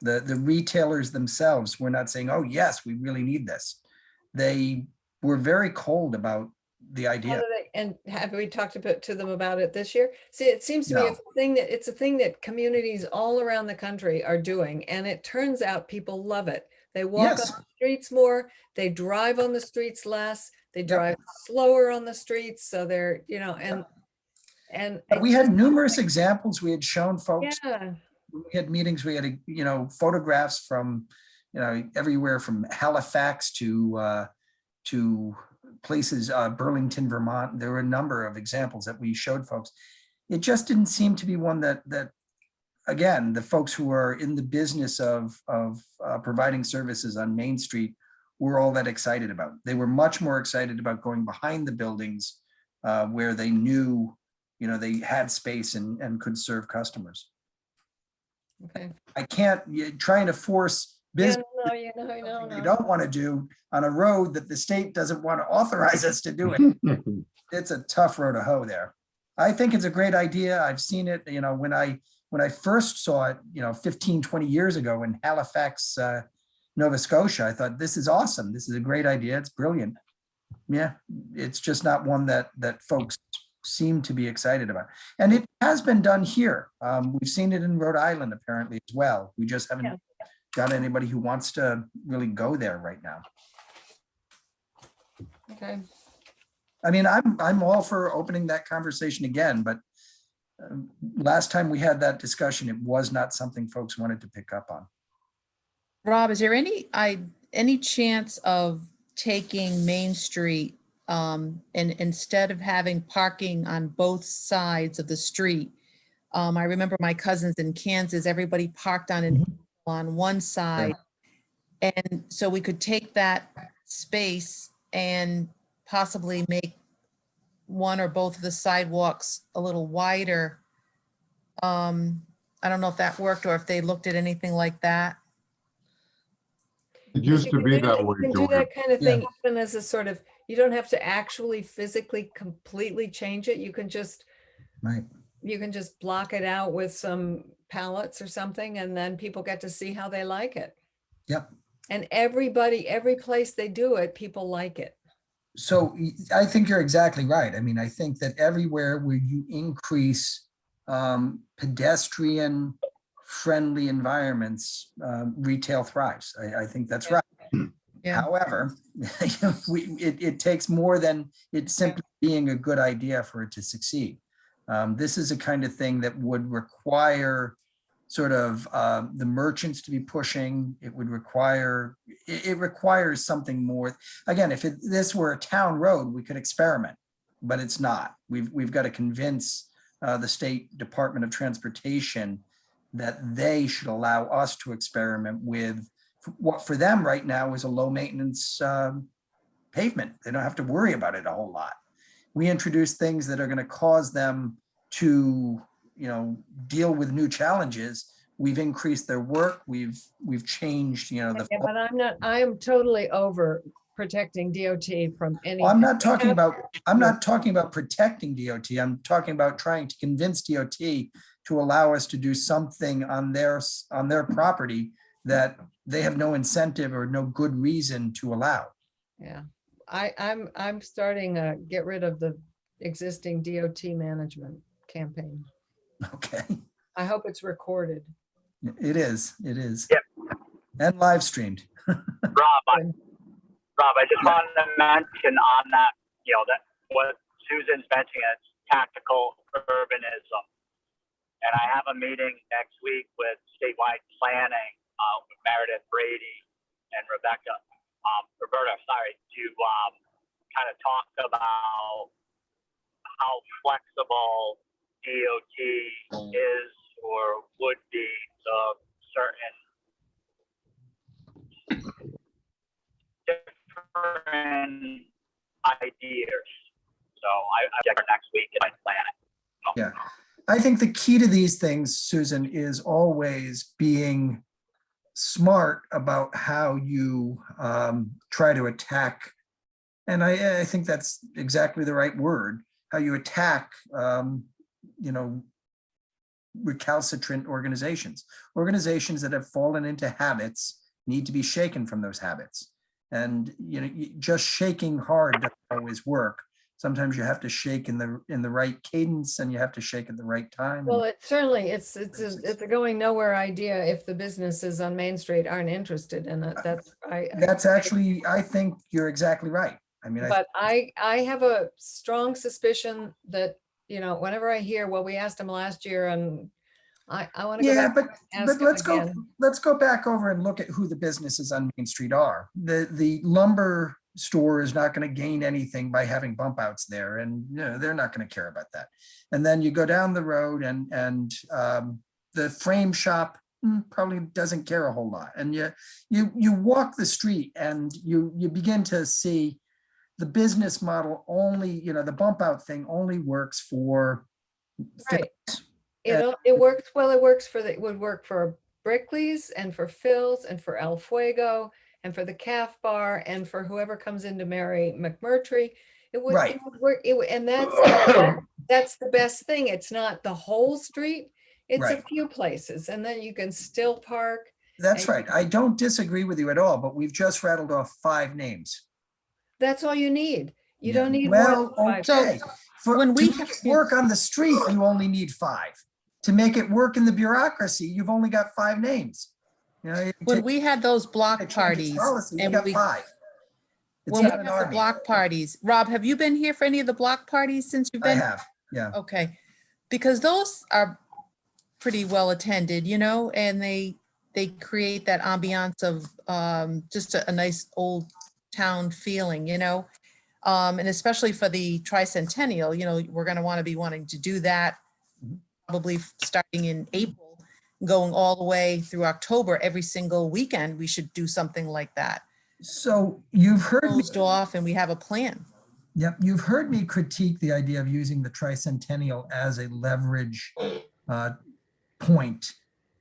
The retailers themselves were not saying, oh, yes, we really need this. They were very cold about the How idea. do they- And have we talked to them about it this year? See, it seems to me No. it's a thing that communities all around the country are doing, and it turns out people love it. They walk on Yes. the streets more, they drive on the streets less, they drive slower on the streets, so they're, and We had numerous examples. We had shown folks, yeah, we had meetings, we had, photographs from, everywhere from Halifax to places, Burlington, Vermont. There were a number of examples that we showed folks. It just didn't seem to be one that again, the folks who are in the business of providing services on Main Street were all that excited about. They were much more excited about going behind the buildings where they knew, they had space and could serve customers. okay. I can't, trying to force business Yeah, no, you don't want to do on a road that the state doesn't want to authorize us to do it. It's a tough road to hoe there. I think it's a great idea. I've seen it, when I first saw it, 15, 20 years ago in Halifax, Nova Scotia, I thought, this is awesome. This is a great idea. It's brilliant. Yeah, it's just not one that folks seem to be excited about. And it has been done here. We've seen it in Rhode Island apparently as well. We just haven't got anybody who wants to really go there right now. Okay. I mean, I'm all for opening that conversation again, but last time we had that discussion, it was not something folks wanted to pick up on. Rob, is there any chance of taking Main Street and instead of having parking on both sides of the street? I remember my cousins in Kansas, everybody parked on one side. And so we could take that space and possibly make one or both of the sidewalks a little wider. I don't know if that worked or if they looked at anything like that. It used to be that way, You can do Joanne. that kind of thing even as a sort of, you don't have to actually physically completely change it. You can just block it out with some pallets or something, and then people get to see how they like it. Yep. And every place they do it, people like it. So I think you're exactly right. I mean, I think that everywhere where you increase pedestrian friendly environments, retail thrives. I think that's right. Yeah. However, it takes more than it simply being a good idea for it to succeed. This is a kind of thing that would require sort of the merchants to be pushing. It would require, it requires something more. Again, if this were a town road, we could experiment, but it's not. We've got to convince the State Department of Transportation that they should allow us to experiment with what for them right now is a low maintenance pavement. They don't have to worry about it a whole lot. We introduce things that are going to cause them to, deal with new challenges. We've increased their work. We've changed, the. Yeah, but I am totally over protecting DOT from any. I'm not talking about protecting DOT. I'm talking about trying to convince DOT to allow us to do something on their property that they have no incentive or no good reason to allow. Yeah, I'm starting a get rid of the existing DOT management campaign. Okay, I hope it's recorded. it is. Yep. And live streamed. Rob, I just wanted to mention on that, that what Susan's mentioning is tactical urbanism. And I have a meeting next week with statewide planning with Meredith Brady and Roberta, to kind of talk about how flexible DOT is or would be to certain different ideas. So I check next week and I plan it. So. Yeah, I think the key to these things, Susan, is always being smart about how you try to attack. And I think that's exactly the right word, how you attack, recalcitrant organizations that have fallen into habits need to be shaken from those habits. And just shaking hard doesn't always work. Sometimes you have to shake in the right cadence, and you have to shake at the right time. Well, it's a going nowhere idea if the businesses on Main Street aren't interested in it. That's actually, I think you're exactly right. I mean, but I have a strong suspicion that whenever I hear, well, we asked them last year, and I want to go back. But let's go back over and look at who the businesses on Main Street are. The lumber store is not going to gain anything by having bump outs there, and they're not going to care about that. And then you go down the road, and the frame shop probably doesn't care a whole lot. And you walk the street, and you begin to see the business model only, the bump out thing only works for. Right. It works. Well, it would work for Brickley's and for Phil's and for El Fuego and for the Calf Bar and for whoever comes in to marry McMurtry. It would work. And that's the best thing. It's not the whole street. It's a few places, and then you can still park. That's right. I don't disagree with you at all, but we've just rattled off 5 names. That's all you need. You don't need more than 5. Okay. When we work on the street, you only need 5. To make it work in the bureaucracy, you've only got 5 names. When we had those block parties, and we got 5. When we had the block parties, Rob, have you been here for any of the block parties since you've been? I have, yeah. Okay, because those are pretty well attended, and they create that ambiance of just a nice old town feeling, and especially for the tricentennial, we're going to want to be wanting to do that probably starting in April, going all the way through October. Every single weekend, we should do something like that. So you've heard me closed off, and we have a plan. Yep, you've heard me critique the idea of using the tricentennial as a leverage point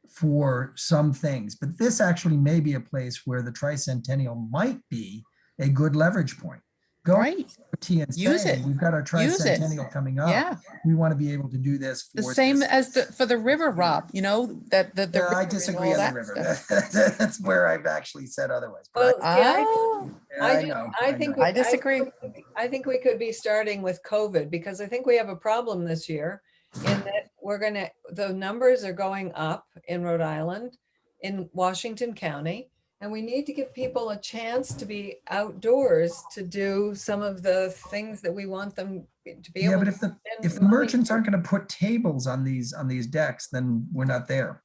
for some things, but this actually may be a place where the tricentennial might be a good leverage point. Go right. and use it. We've got our tricentennial coming up. Yeah. We want to be able to do this for the same as for the river, Rob. I disagree on the river. That's where I've actually said otherwise. Well, I think I disagree. I think we could be starting with COVID, because I think we have a problem this year in that the numbers are going up in Rhode Island, in Washington County, And we need to give people a chance to be outdoors to do some of the things that we want them to be Yeah, able but to. if the spend money merchants for. aren't going to put tables on these decks, then we're not there.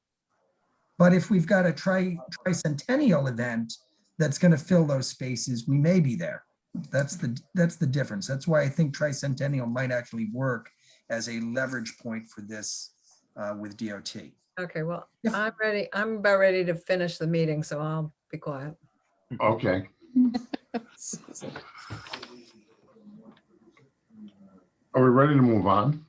But if we've got a tricentennial event that's going to fill those spaces, we may be there. That's the difference. That's why I think tricentennial might actually work as a leverage point for this with DOT. Okay, well, If- I'm ready. I'm about ready to finish the meeting, so I'll be quiet. Okay. Are we ready to move on?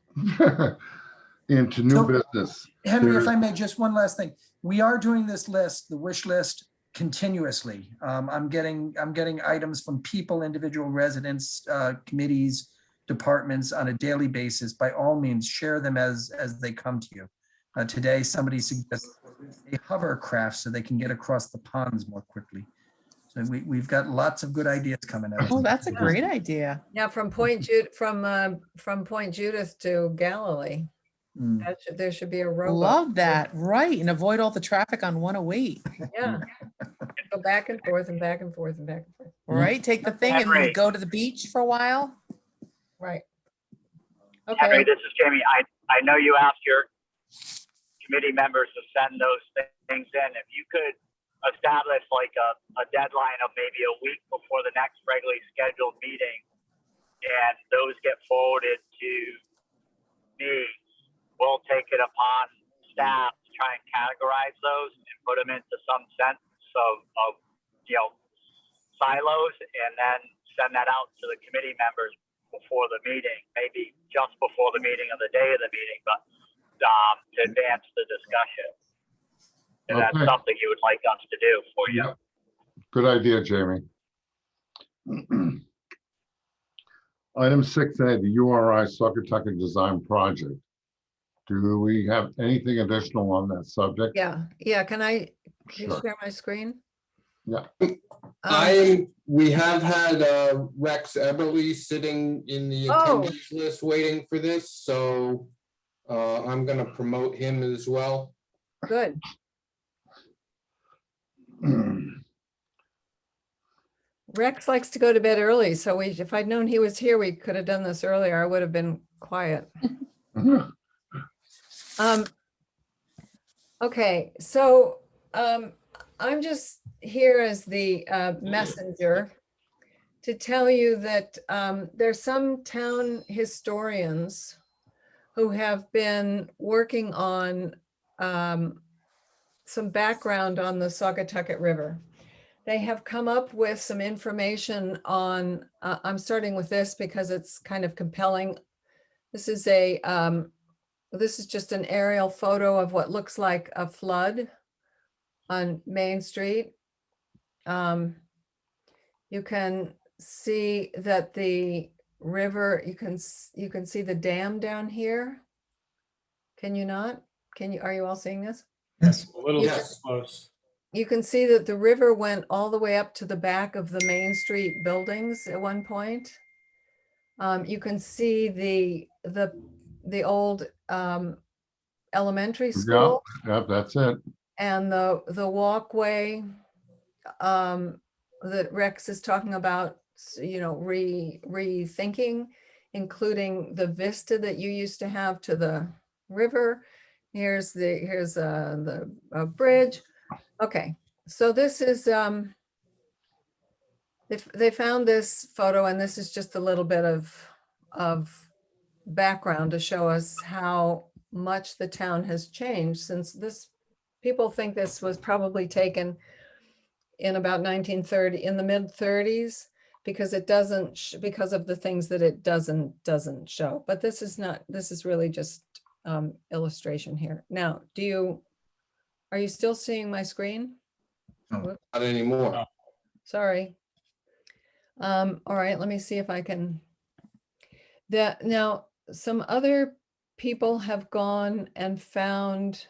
Into new So, business? Henry, if There's- I may, just one last thing. We are doing this list, the wish list, continuously. I'm getting items from people, individual residents, committees, departments on a daily basis. By all means, share them as they come to you. Today, somebody suggested a hovercraft so they can get across the ponds more quickly. So we've got lots of good ideas coming out. Oh, that's a great idea. Yeah, from Point Judith to Galilee. Mm. There should be a rowboat. Love that. Right. And avoid all the traffic on 108. Yeah. Go back and forth and back and forth and back and forth. Right. Take the thing Henry. and go to the beach for a while. Right. Henry, Okay, this is Jamie. I know you asked your committee members to send those things in. If you could establish like a deadline of maybe a week before the next regularly scheduled meeting, and those get forwarded to me, we'll take it upon staff to try and categorize those and put them into some sense of silos, and then send that out to the committee members before the meeting, maybe just before the meeting or the day of the meeting, but to advance the discussion. If that's Okay. something you would like us to do for you. Yeah. Good idea, Jamie. Item 6A, the URI Saugatuck Design Project. Do we have anything additional on that subject? yeah, can you Sure. share my screen? Yeah. We have had Rex Eberly sitting in the Oh. attendees list waiting for this, so I'm gonna promote him as well. Good. Rex likes to go to bed early, so if I'd known he was here, we could have done this earlier. I would have been quiet. Okay, so I'm just here as the messenger to tell you that there's some town historians who have been working on some background on the Saugatuck River. They have come up with some information on, I'm starting with this because it's kind of compelling. This is just an aerial photo of what looks like a flood on Main Street. You can see that the river, you can see the dam down here. Can you not? Are you all seeing this? Yes. A little Yes. too close. You can see that the river went all the way up to the back of the Main Street buildings at one point. You can see the old elementary Yeah, school yeah, that's it. and the walkway that Rex is talking about, rethinking, including the vista that you used to have to the river. Here's the bridge. Okay, so this is they found this photo, and this is just a little bit of background to show us how much the town has changed since this. People think this was probably taken in about 1930, in the mid 30s, because it doesn't because of the things that it doesn't show. But this is not. This is really just illustration here. Now, are you still seeing my screen? Not anymore. Sorry. All right, let me see if I can. Now, some other people have gone and found.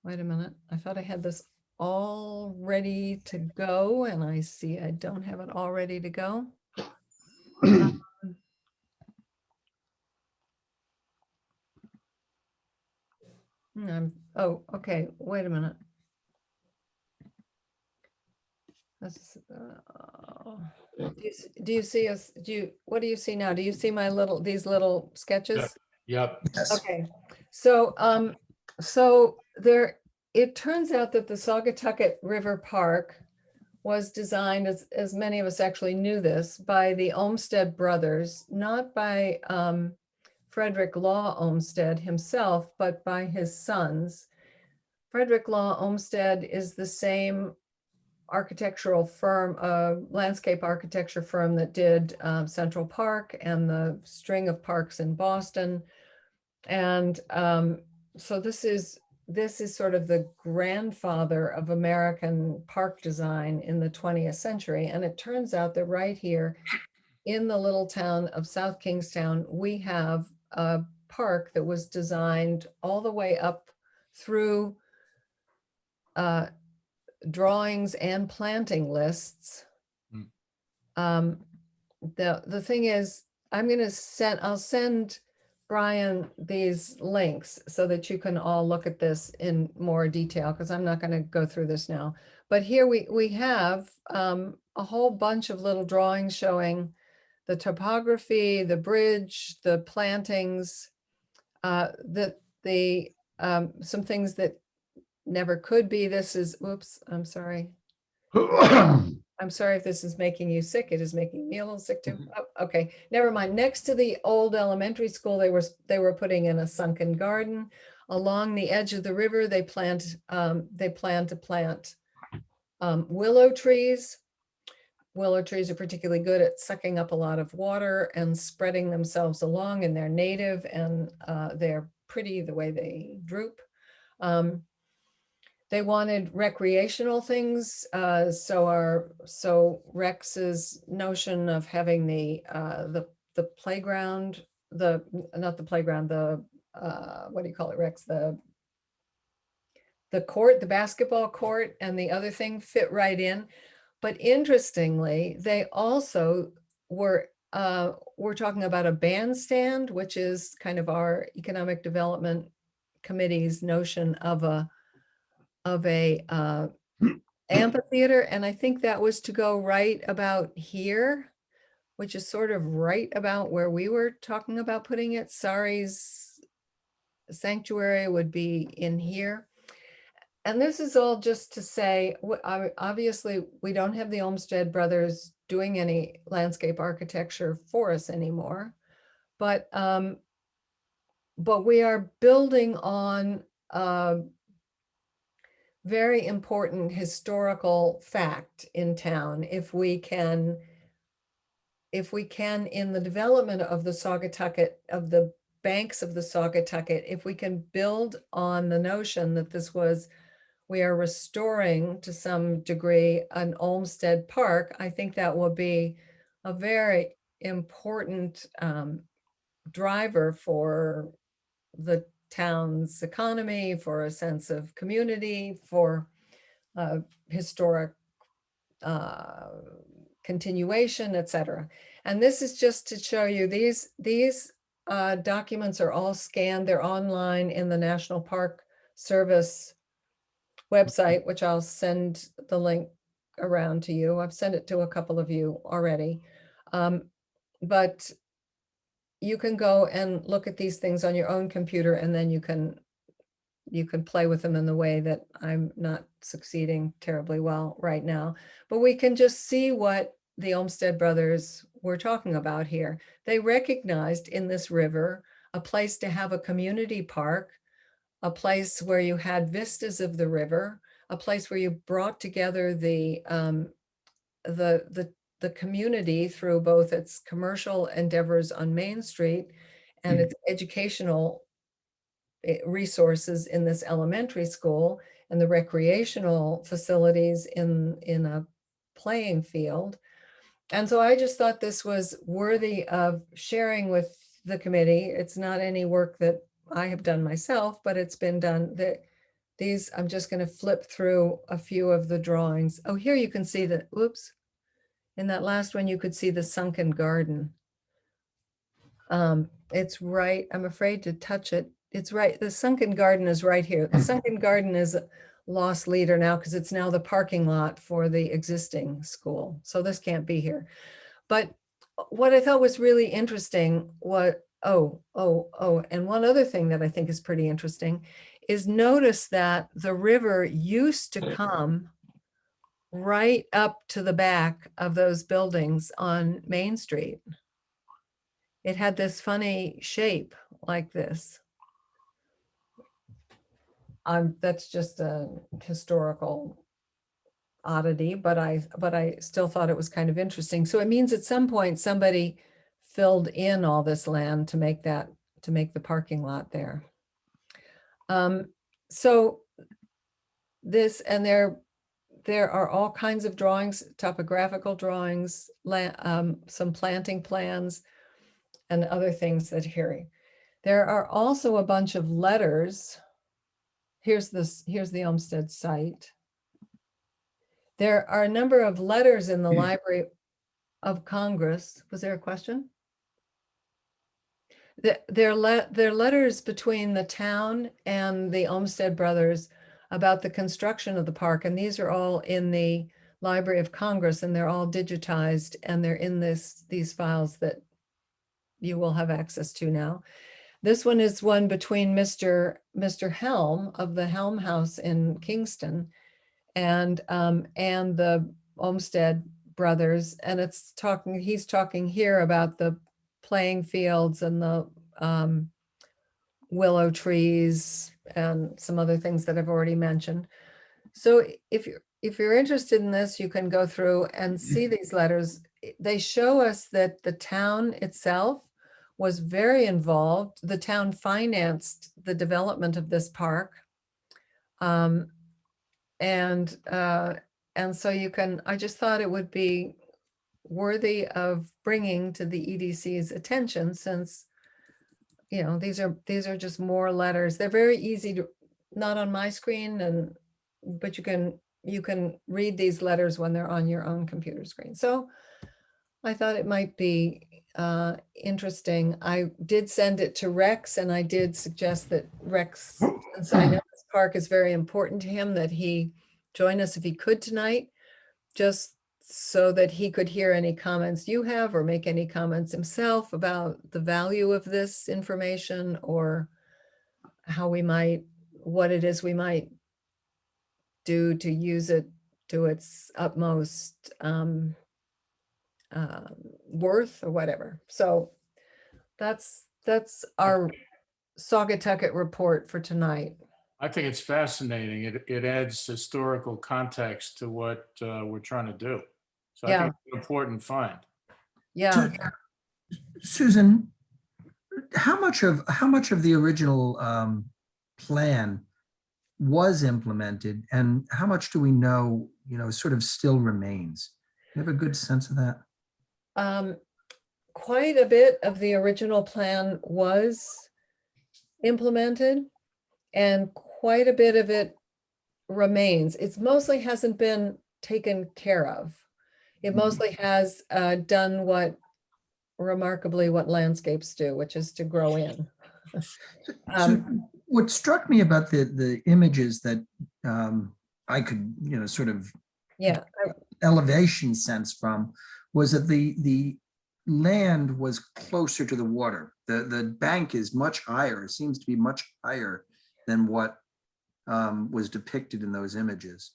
Wait a minute, I thought I had this all ready to go, and I see I don't have it all ready to go. Oh, okay, wait a minute. Do you see us, what do you see now? Do you see my these little sketches? Yep. Yes. Okay, so, it turns out that the Saugatucket River Park was designed, as many of us actually knew this, by the Olmsted brothers, not by Frederick Law Olmsted himself, but by his sons. Frederick Law Olmsted is the same architectural firm, landscape architecture firm that did Central Park and the string of parks in Boston. And so this is sort of the grandfather of American park design in the 20th century. And it turns out that right here in the little town of South Kingstown, we have a park that was designed all the way up through drawings and planting lists. The thing is, I'll send Brian these links so that you can all look at this in more detail, because I'm not going to go through this now. But here we have a whole bunch of little drawings showing the topography, the bridge, the plantings, some things that never could be. This is, whoops, I'm sorry. I'm sorry if this is making you sick. It is making me a little sick too. Oh, okay, never mind. Next to the old elementary school, they were putting in a sunken garden. Along the edge of the river, they plan to plant willow trees. Willow trees are particularly good at sucking up a lot of water and spreading themselves along, and they're native, and they're pretty the way they droop. They wanted recreational things, so Rex's notion of having the playground, not the playground, what do you call it, Rex? The court, the basketball court, and the other thing fit right in. But interestingly, they also were talking about a bandstand, which is kind of our Economic Development Committee's notion of a amphitheater, and I think that was to go right about here, which is sort of right about where we were talking about putting it. Sari's sanctuary would be in here. And this is all just to say, obviously, we don't have the Olmsted brothers doing any landscape architecture for us anymore, but we are building on very important historical fact in town. If we can in the development of the Saugatucket, of the banks of the Saugatucket, if we can build on the notion that we are restoring to some degree an Olmsted Park, I think that will be a very important driver for the town's economy, for a sense of community, for historic continuation, etc. And this is just to show you these documents are all scanned. They're online in the National Park Service website, which I'll send the link around to you. I've sent it to a couple of you already. But you can go and look at these things on your own computer, and then you can play with them in the way that I'm not succeeding terribly well right now. But we can just see what the Olmsted brothers were talking about here. They recognized in this river a place to have a community park, a place where you had vistas of the river, a place where you brought together the community through both its commercial endeavors on Main Street and its educational resources in this elementary school, and the recreational facilities in a playing field. And so I just thought this was worthy of sharing with the committee. It's not any work that I have done myself, but it's been done. I'm just going to flip through a few of the drawings. Oh, here you can see that, whoops. In that last one, you could see the sunken garden. It's right, I'm afraid to touch it. It's right, the sunken garden is right here. The sunken garden is lost leader now because it's now the parking lot for the existing school. So this can't be here. But what I thought was really interesting, and one other thing that I think is pretty interesting is notice that the river used to come right up to the back of those buildings on Main Street. It had this funny shape like this. That's just a historical oddity, but I still thought it was kind of interesting. So it means at some point somebody filled in all this land to make the parking lot there. So this, and there are all kinds of drawings, topographical drawings, some planting plans, and other things that here. There are also a bunch of letters. Here's the Olmsted site. There are a number of letters in the Library of Congress. Was there a question? There are letters between the town and the Olmsted brothers about the construction of the park, and these are all in the Library of Congress, and they're all digitized, and they're in these files that you will have access to now. This one is one between Mr. Helm of the Helm House in Kingston and the Olmsted brothers, and he's talking here about the playing fields and the willow trees and some other things that I've already mentioned. So if you're interested in this, you can go through and see these letters. They show us that the town itself was very involved. The town financed the development of this park. And so I just thought it would be worthy of bringing to the EDC's attention, since, you know, these are just more letters. They're very easy to, not on my screen, but you can read these letters when they're on your own computer screen. So I thought it might be interesting. I did send it to Rex, and I did suggest that Rex, since I know this park is very important to him, that he join us if he could tonight, just so that he could hear any comments you have or make any comments himself about the value of this information, or what it is we might do to use it to its utmost worth or whatever. So that's our Saugatucket report for tonight. I think it's fascinating. It adds historical context to what we're trying to do. So I think it's an important find. Yeah. Susan, how much of the original plan was implemented, and how much do we know, sort of still remains? Do you have a good sense of that? Quite a bit of the original plan was implemented, and quite a bit of it remains. It mostly hasn't been taken care of. It mostly has done what landscapes do, which is to grow in. So what struck me about the images that I could, sort of elevation sense from, was that the land was closer to the water. The bank is much higher. It seems to be much higher than what was depicted in those images.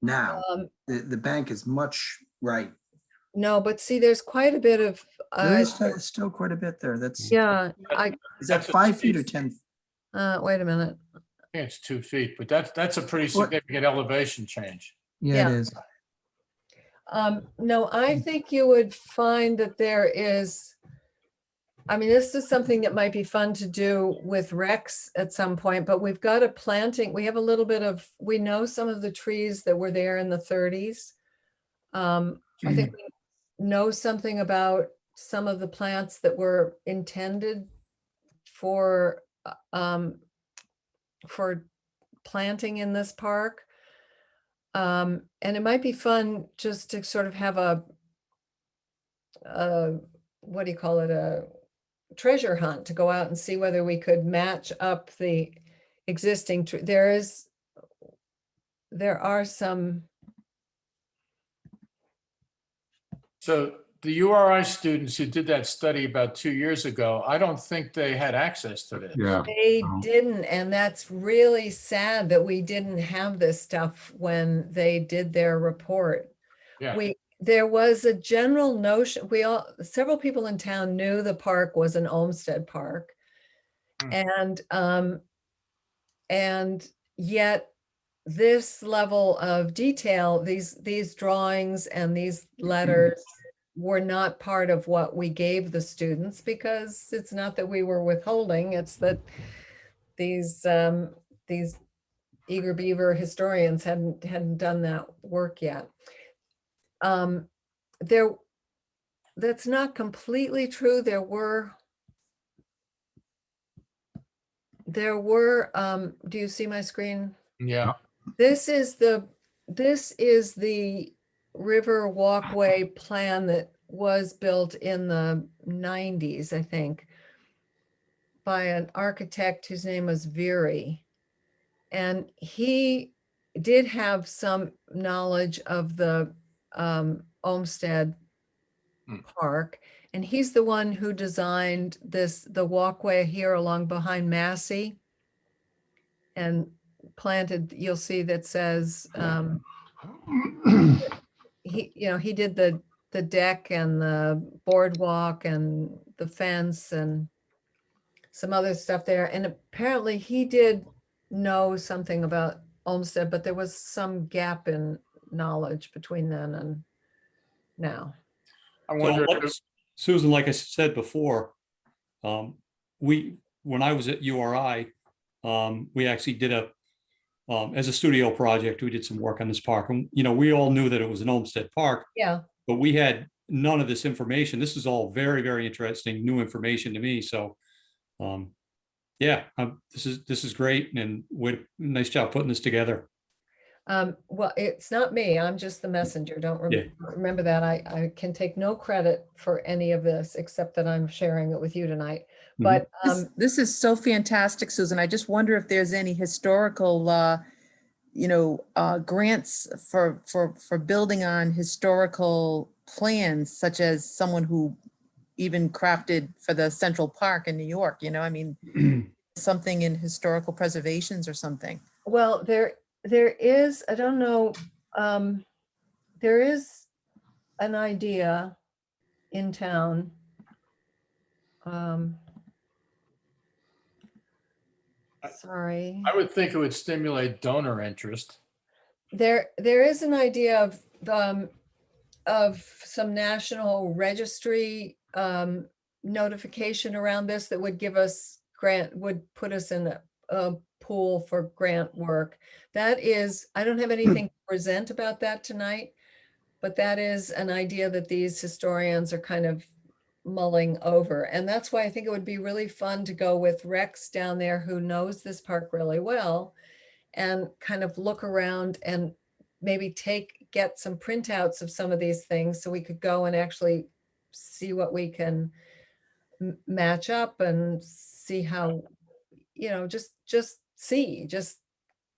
Now, the bank is much right. No, but see, there's quite a bit of. There is still quite a bit there. That's is that 5 feet or 10? Wait a minute. I think it's 2 feet, but that's a pretty significant elevation change. Yeah, it is. No, I think you would find that there is, this is something that might be fun to do with Rex at some point, but we've got we have a little bit of, we know some of the trees that were there in the 30s. I think we know something about some of the plants that were intended for planting in this park. And it might be fun just to sort of have a what do you call it? A treasure hunt, to go out and see whether we could match up the existing tree. there are some, So the URI students who did that study about 2 years ago, I don't think they had access to this. Yeah. they Oh. didn't, and that's really sad that we didn't have this stuff when they did their report. Yeah. There was a general notion, several people in town knew the park was an Olmsted Park. Hmm. And yet this level of detail, these drawings and these letters were not part of what we gave the students, because it's not that we were withholding, it's that these eager beaver historians hadn't done that work yet. That's not completely true. There were, do you see my screen? Yeah. This is the river walkway plan that was built in the 90s, I think, by an architect whose name was Veery. And he did have some knowledge of the Olmsted Park. And he's the one who designed the walkway here along behind Massey, and planted, you'll see that says, he did the deck and the boardwalk and the fence and some other stuff there. And apparently he did know something about Olmsted, but there was some gap in knowledge between then and now. I So, wonder, Susan, like I said before, when I was at URI, we actually did as a studio project, we did some work on this park, and we all knew that it was an Olmsted Park, Yeah. but we had none of this information. This is all very, very interesting, new information to me. So, yeah, this is great, and nice job putting this together. Well, it's not me. I'm just the messenger. Don't remember that. I can take no credit for any of this except that I'm sharing it with you tonight. But This is so fantastic, Susan. I just wonder if there's any historical, grants for building on historical plans, such as someone who even crafted for the Central Park in New York, something in historical preservations or something. well, there is, I don't know, there is an idea in town. Sorry. I would think it would stimulate donor interest. There is an idea of some national registry notification around this that would give us would put us in a pool for grant work. That is, I don't have anything to present about that tonight, but that is an idea that these historians are kind of mulling over. And that's why I think it would be really fun to go with Rex down there, who knows this park really well, and kind of look around and maybe get some printouts of some of these things so we could go and actually see what we can match up and see how, just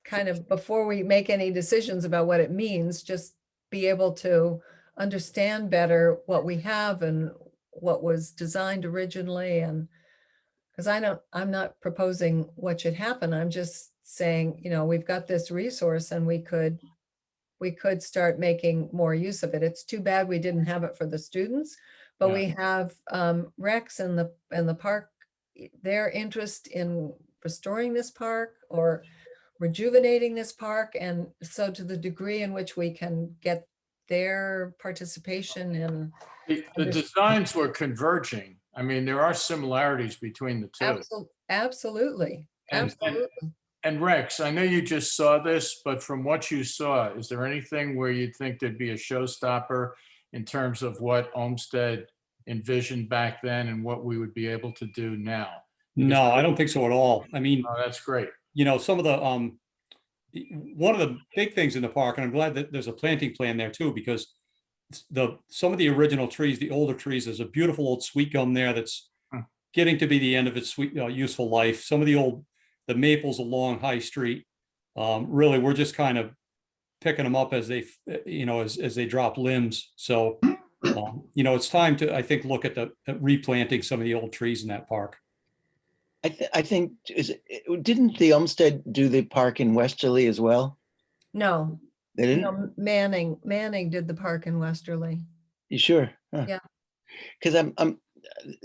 kind of, before we make any decisions about what it means, just be able to understand better what we have and what was designed originally. And because I'm not proposing what should happen. I'm just saying, we've got this resource and we could start making more use of it. It's too bad we didn't have it for the students, but we have Rex and the park, their interest in restoring this park or rejuvenating this park. And so to the degree in which we can get their participation in The designs were converging. I mean, there are similarities between the two. Absolutely. And Rex, I know you just saw this, but from what you saw, is there anything where you'd think there'd be a showstopper in terms of what Olmsted envisioned back then and what we would be able to do now? No, I don't think so at all. I mean, oh, that's great. Some of the one of the big things in the park, and I'm glad that there's a planting plan there too, because some of the original trees, the older trees, there's a beautiful old sweet gum there that's getting to be the end of its sweet useful life. Some of the maples along High Street, really, we're just kind of picking them up as they, as they drop limbs. So, it's time to, I think, look at replanting some of the old trees in that park. I think, didn't the Olmsted do the park in Westerly as well? No, They didn't? no, Manning did the park in Westerly. You sure? Huh. Yeah. Because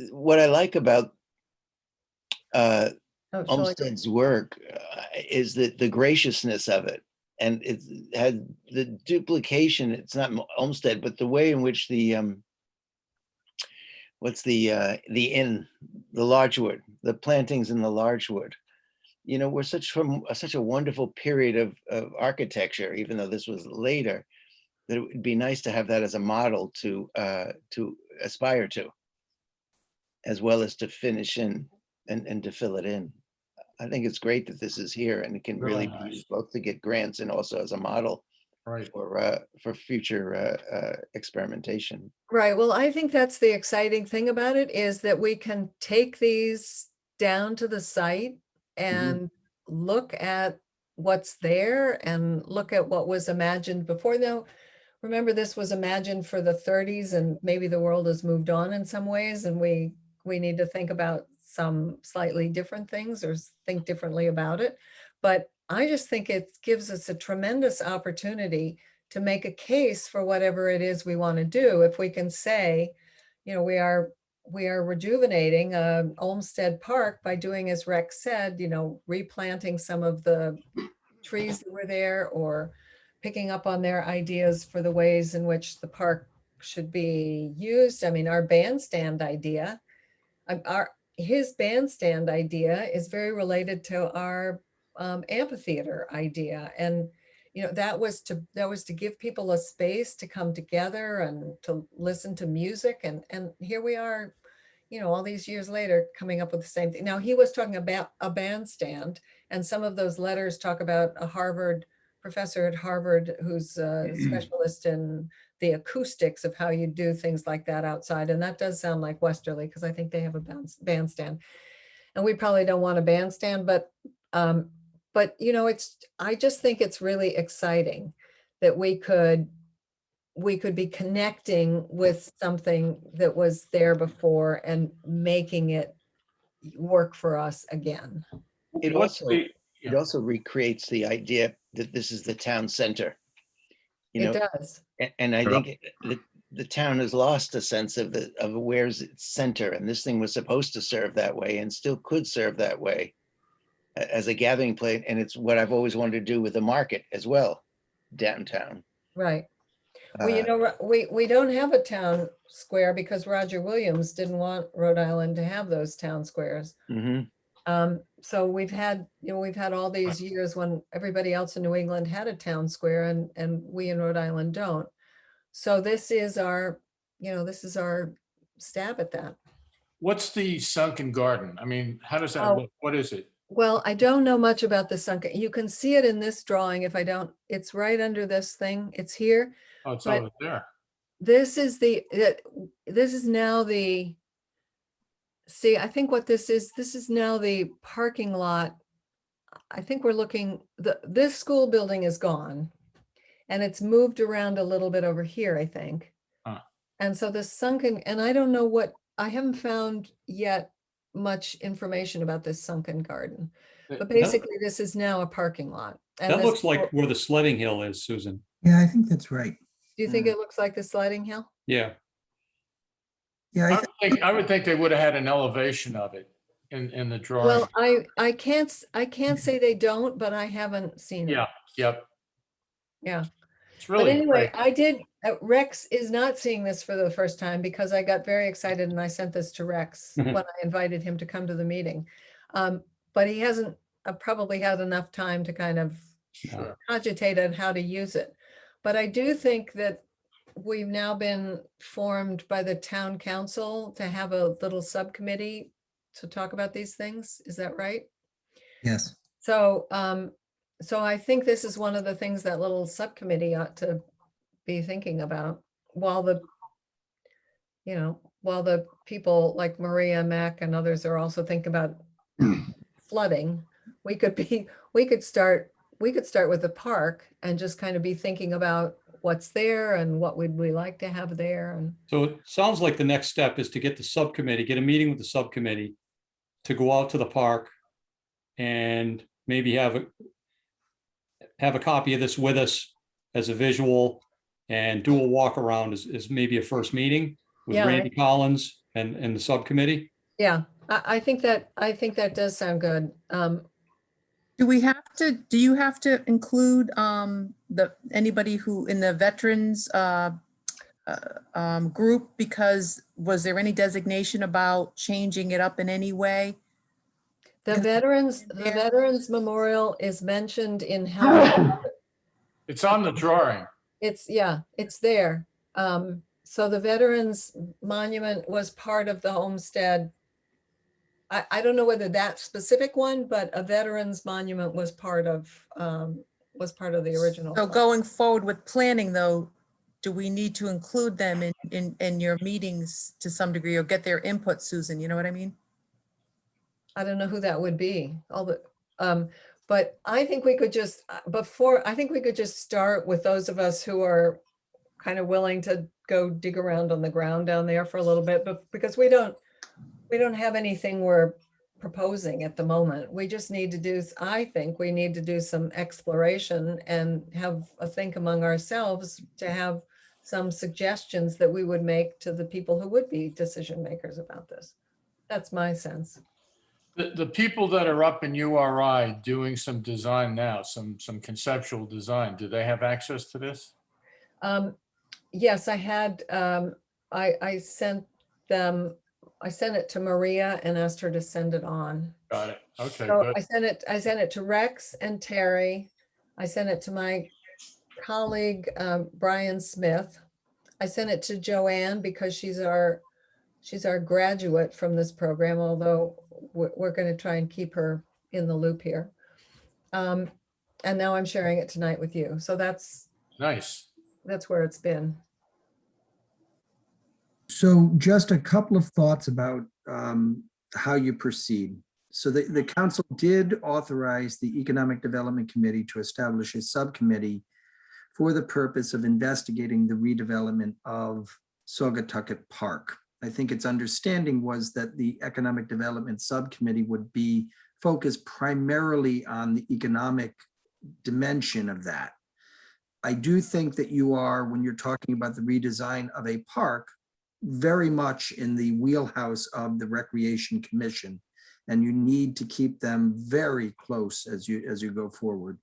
what I like about Oh, shall I go? Olmsted's work is that the graciousness of it, and it had the duplication. It's not Olmsted, but the way in which the what's the inn, the Larchwood, the plantings in the Larchwood, were from such a wonderful period of architecture, even though this was later, that it would be nice to have that as a model to aspire to, as well as to finish in and to fill it in. I think it's great that this is here, and it can really be Nice. used both to get grants and also as a model Right. for future experimentation. Right. Well, I think that's the exciting thing about it, is that we can take these down to the site and look at what's there and look at what was imagined before. Now, remember, this was imagined for the 30s, and maybe the world has moved on in some ways, and we need to think about some slightly different things or think differently about it. But I just think it gives us a tremendous opportunity to make a case for whatever it is we want to do. If we can say, we are rejuvenating Olmsted Park by doing, as Rex said, replanting some of the trees that were there, or picking up on their ideas for the ways in which the park should be used. I mean, our bandstand idea, his bandstand idea is very related to our amphitheater idea. And, that was to give people a space to come together and to listen to music. And here we are, all these years later, coming up with the same thing. Now, he was talking about a bandstand, and some of those letters talk about a Harvard professor at Harvard who's a specialist in the acoustics of how you do things like that outside. And that does sound like Westerly, because I think they have a bandstand, and we probably don't want a bandstand, but I just think it's really exciting that we could be connecting with something that was there before and making it work for us again. It What's also the- it also recreates the idea that this is the town center. It does. And I think the town has lost a sense of where's its center, and this thing was supposed to serve that way and still could serve that way as a gathering place. And it's what I've always wanted to do with the market as well, downtown. Right. Well, we don't have a town square because Roger Williams didn't want Rhode Island to have those town squares. So we've had all these years when everybody else in New England had a town square, and we in Rhode Island don't. So this is our stab at that. What's the sunken garden? I mean, how does that look? What is it? Well, I don't know much about the sunken. You can see it in this drawing. It's right under this thing. It's here. Oh, it's But over there. this is now the, see, I think what this is now the parking lot. I think we're looking, this school building is gone, and it's moved around a little bit over here, I think. And so the sunken, and I don't know I haven't found yet much information about this sunken garden. But basically, this is now a parking lot. And That looks like where the sledding hill is, Susan. Yeah, I think that's right. Do you think it looks like the sliding hill? Yeah. Yeah, I would think they would have had an elevation of it in the drawing. Well, I can't say they don't, but I haven't seen it. Yeah, yep. Yeah. It's But really anyway, great. Rex is not seeing this for the first time, because I got very excited and I sent this to Rex when I invited him to come to the meeting. But he hasn't probably had enough time to kind of Sure. cogitate on how to use it. But I do think that we've now been formed by the town council to have a little subcommittee to talk about these things. Is that right? yes. So, so I think this is one of the things that little subcommittee ought to be thinking about, while the people like Maria Mack and others are also thinking about flooding. We could start we could start with the park and just kind of be thinking about what's there and what would we like to have there. And So it sounds like the next step is to get the subcommittee, get a meeting with the subcommittee to go out to the park and maybe have a copy of this with us as a visual and do a walk around as maybe a first meeting with Yeah. Randy Collins and the subcommittee. yeah, I think that does sound good. Do you have to include anybody who in the veterans group? Because was there any designation about changing it up in any way? The Because- Veterans Memorial is mentioned in health. It's on the drawing. It's there. So the Veterans Monument was part of the homestead. I don't know whether that specific one, but a Veterans Monument was part of the original. So going forward with planning though, do we need to include them in your meetings to some degree or get their input, Susan? You know what I mean? I don't know who that would be, but I think we could just, start with those of us who are kind of willing to go dig around on the ground down there for a little bit, but because we don't have anything we're proposing at the moment. We just need to do, I think we need to do some exploration and have a think among ourselves to have some suggestions that we would make to the people who would be decision makers about this. That's my sense. The people that are up in URI doing some design now, some conceptual design, do they have access to this? Yes, I had, I sent it to Maria and asked her to send it on. Got it. Okay, So good. I sent it to Rex and Terry. I sent it to my colleague, Brian Smith. I sent it to Joanne because she's our graduate from this program, although we're going to try and keep her in the loop here. And now I'm sharing it tonight with you. So that's Nice. where it's been. So just a couple of thoughts about how you proceed. So the council did authorize the Economic Development Committee to establish a subcommittee for the purpose of investigating the redevelopment of Saugatucket Park. I think its understanding was that the Economic Development Subcommittee would be focused primarily on the economic dimension of that. I do think that you are, when you're talking about the redesign of a park, very much in the wheelhouse of the Recreation Commission, and you need to keep them very close as you go forward.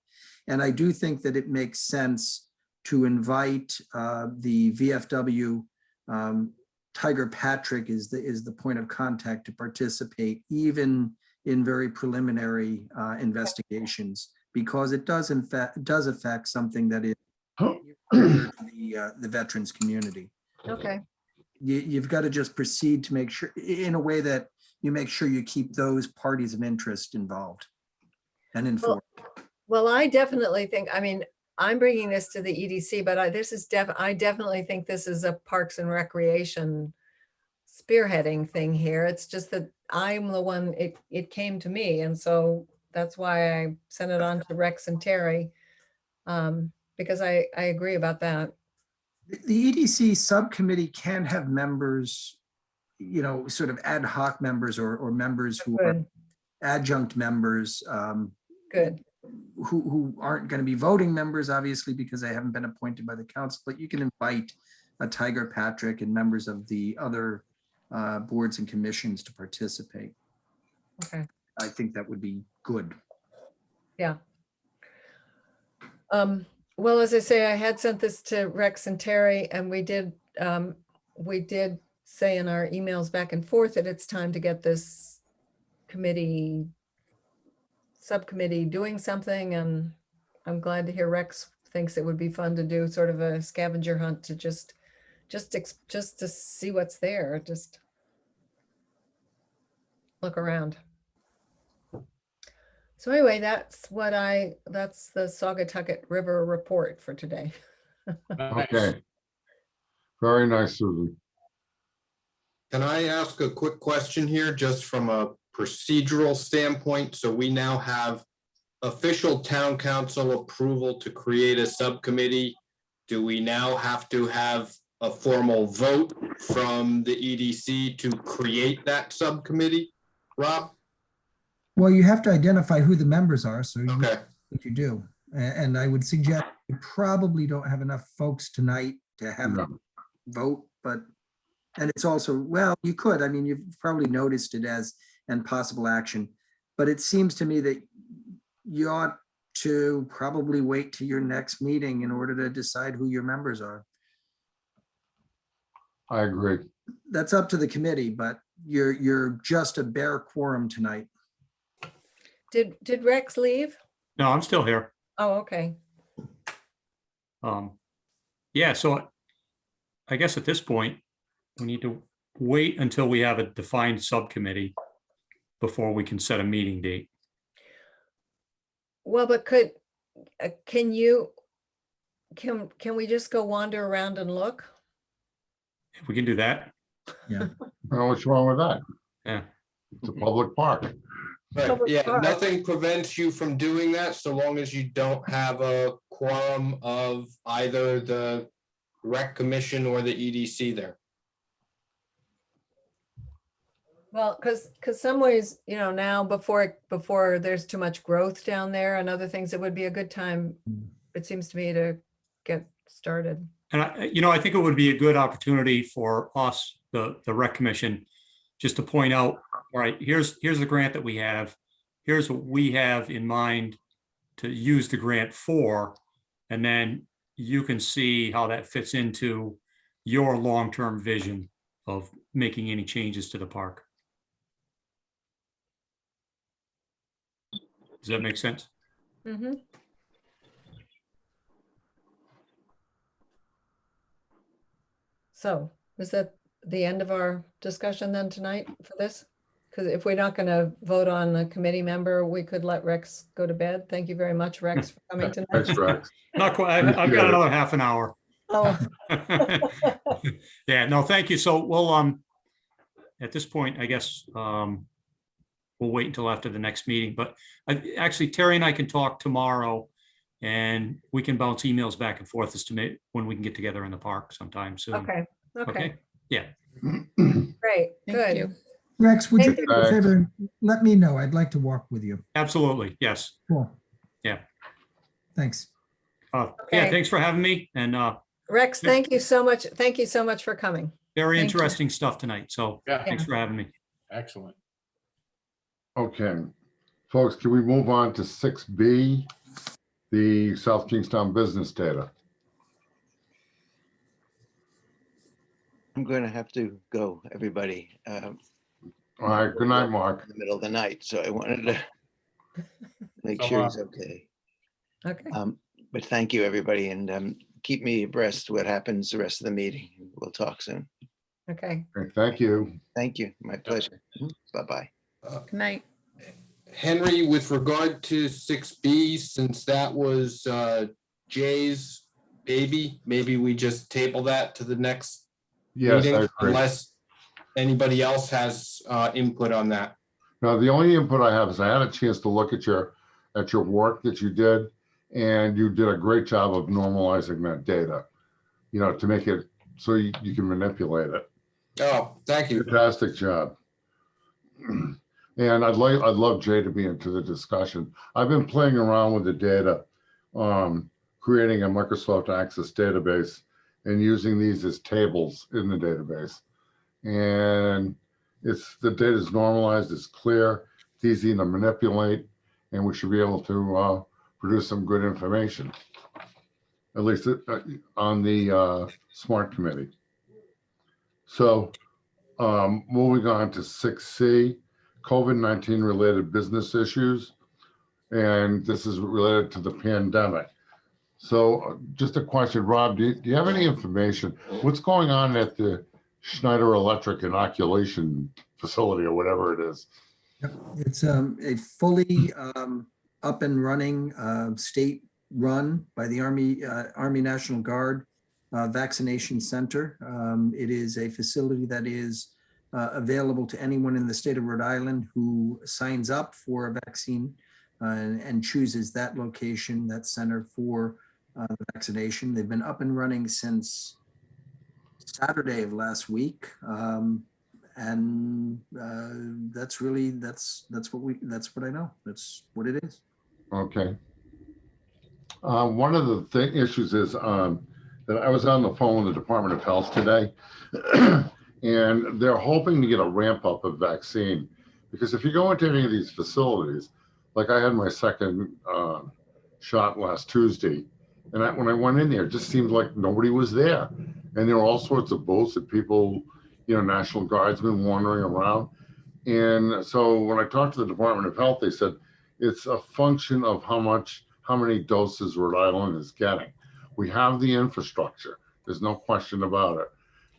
And I do think that it makes sense to invite the VFW. Tiger Patrick is the point of contact to participate, even in very preliminary investigations, because it does affect something that is the veterans community. Okay. You've got to just proceed to make sure, in a way that you make sure you keep those parties of interest involved and informed. Well, I definitely think, I mean, I'm bringing this to the EDC, but I definitely think this is a Parks and Recreation spearheading thing here. It's just that I'm the one, it came to me. And so that's why I sent it on to Rex and Terry, because I agree about that. The EDC subcommittee can have members, sort of ad hoc members or members who are Good, adjunct members. good. Who aren't going to be voting members, obviously, because they haven't been appointed by the council, but you can invite a Tiger Patrick and members of the other boards and commissions to participate. Okay. I think that would be good. Yeah. Well, as I say, I had sent this to Rex and Terry, and we did say in our emails back and forth that it's time to get this subcommittee doing something, and I'm glad to hear Rex thinks it would be fun to do sort of a scavenger hunt to just to see what's there, just look around. So anyway, that's the Saugatucket River report for today. Nice. Okay. Very nice, Susan. Can I ask a quick question here, just from a procedural standpoint? So we now have official town council approval to create a subcommittee, do we now have to have a formal vote from the EDC to create that subcommittee? Rob? Well, you have to identify who the members are, so Okay, you do. And I would suggest you probably don't have enough folks tonight to have a No. vote, but, and it's also, well, you could, I mean, you've probably noticed it as, and possible action, but it seems to me that you ought to probably wait to your next meeting in order to decide who your members are. I agree. That's up to the committee, but you're just a bare quorum tonight. Did Rex leave? No, I'm still here. Oh, okay. Yeah, so I guess at this point, we need to wait until we have a defined subcommittee before we can set a meeting date. Well, but can we just go wander around and look? If we can do that, Yeah. Well, what's wrong with that? yeah. It's a public park. right, Public yeah, park. nothing prevents you from doing that, so long as you don't have a quorum of either the rec commission or the EDC there. Well, because some ways, now before there's too much growth down there and other things, it would be a good time, it seems to me, to get started. And I think it would be a good opportunity for us, the rec commission, just to point out, all right, here's the grant that we have. Here's what we have in mind to use the grant for. And then you can see how that fits into your long-term vision of making any changes to the park. Does that make sense? Mm-hmm. So is that the end of our discussion then tonight for this? Because if we're not going to vote on a committee member, we could let Rex go to bed. Thank you very much, Rex, for coming tonight. Thanks, Rex. Not quite. I've got another half an hour. Oh, Yeah, no, thank you. So we'll, at this point, I guess, we'll wait until after the next meeting, but actually Terry and I can talk tomorrow and we can bounce emails back and forth as to when we can get together in the park sometime soon. okay. Okay, yeah. Great, Thank good. you. Rex, would you Thank do me a favor? Let me know. I'd like to walk with you. Absolutely, yes. Cool. Yeah. Thanks. Yeah, Okay. thanks for having me and Rex, thank you so much. Thank you so much for coming. very Thank you. interesting stuff tonight. So Yeah, thanks for having me. excellent. Okay, folks, can we move on to 6B, the South Kingstown business data? I'm going to have to go, everybody, All right, good night, Mark. in the middle of the night. So I wanted to make So sure long. he's okay. Okay, But thank you, everybody, and keep me abreast what happens the rest of the meeting. We'll talk soon. okay. Okay, thank you. Thank you. My pleasure. Bye-bye. Good night. Henry, with regard to 6B, since that was Jay's baby, maybe we just table that to the next Yes, I meeting, agree. unless anybody else has input on that. Now, the only input I have is I had a chance to look at your work that you did, and you did a great job of normalizing that data, to make it so you can manipulate it. Oh, thank you. Fantastic job. And I'd love Jay to be into the discussion. I've been playing around with the data, creating a Microsoft Access database and using these as tables in the database. And the data is normalized, it's clear, it's easy to manipulate, and we should be able to produce some good information, at least on the SMART committee. So moving on to 6C, COVID-19 related business issues. And this is related to the pandemic. So just a question, Rob, do you have any information? What's going on at the Schneider Electric inoculation facility or whatever it is? Yep. It's a fully up and running state run by the Army National Guard vaccination center. It is a facility that is available to anyone in the state of Rhode Island who signs up for a vaccine and chooses that location, that center for the vaccination. They've been up and running since Saturday of last week. And that's really, that's what I know. That's what it is. Okay. One of the issues is that I was on the phone with the Department of Health today, and they're hoping to get a ramp up of vaccine. Because if you go into any of these facilities, like I had my second shot last Tuesday, and when I went in there, it just seemed like nobody was there. And there were all sorts of boats that people, National Guardsmen wandering around. And so when I talked to the Department of Health, they said it's a function of how many doses Rhode Island is getting. We have the infrastructure. There's no question about it,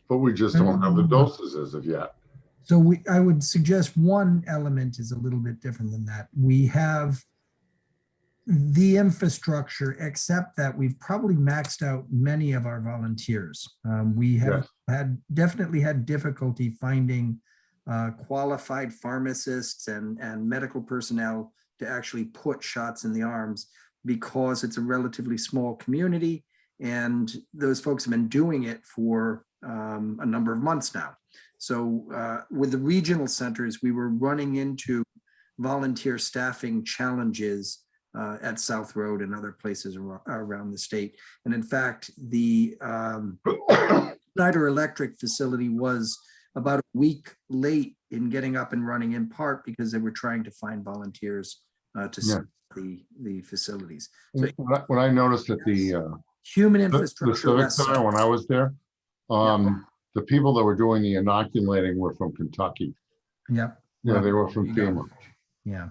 but we just don't have the doses as of yet. So I would suggest one element is a little bit different than that. We have the infrastructure, except that we've probably maxed out many of our volunteers. We have definitely had difficulty finding qualified pharmacists and medical personnel to actually put shots in the arms, because it's a relatively small community and those folks have been doing it for a number of months now. So with the regional centers, we were running into volunteer staffing challenges at South Road and other places around the state. And in fact, the Snyder Electric facility was about a week late in getting up and running, in part because they were trying to find volunteers to serve the facilities. So What I noticed at the human the infrastructure, Civic less so. Center when I was there, the people that were doing the inoculating were from Kentucky. Yeah. Yeah, they were from There you go. FEMA. Yeah.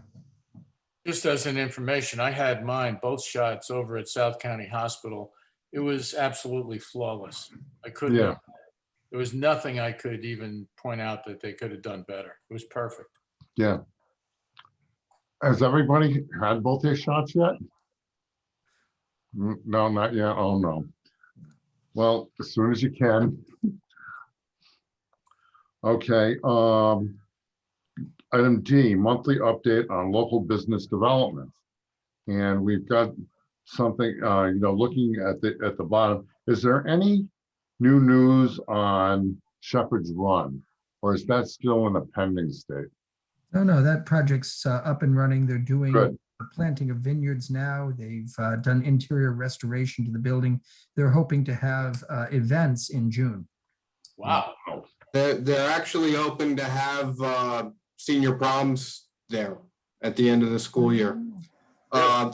Just as an information, I had mine, both shots over at South County Hospital. It was absolutely flawless. I couldn't, Yeah. there was nothing I could even point out that they could have done better. It was perfect. Yeah. Has everybody had both their shots yet? No, not yet. Oh, no. Well, as soon as you can. Okay. Item D, monthly update on local business development. And we've got something, looking at the bottom. Is there any new news on Shepherd's Run, or is that still in a pending state? No, that project's up and running. They're doing Good. the planting of vineyards now. They've done interior restoration to the building. They're hoping to have events in June. Wow. They're actually hoping to have senior proms there at the end of the school year.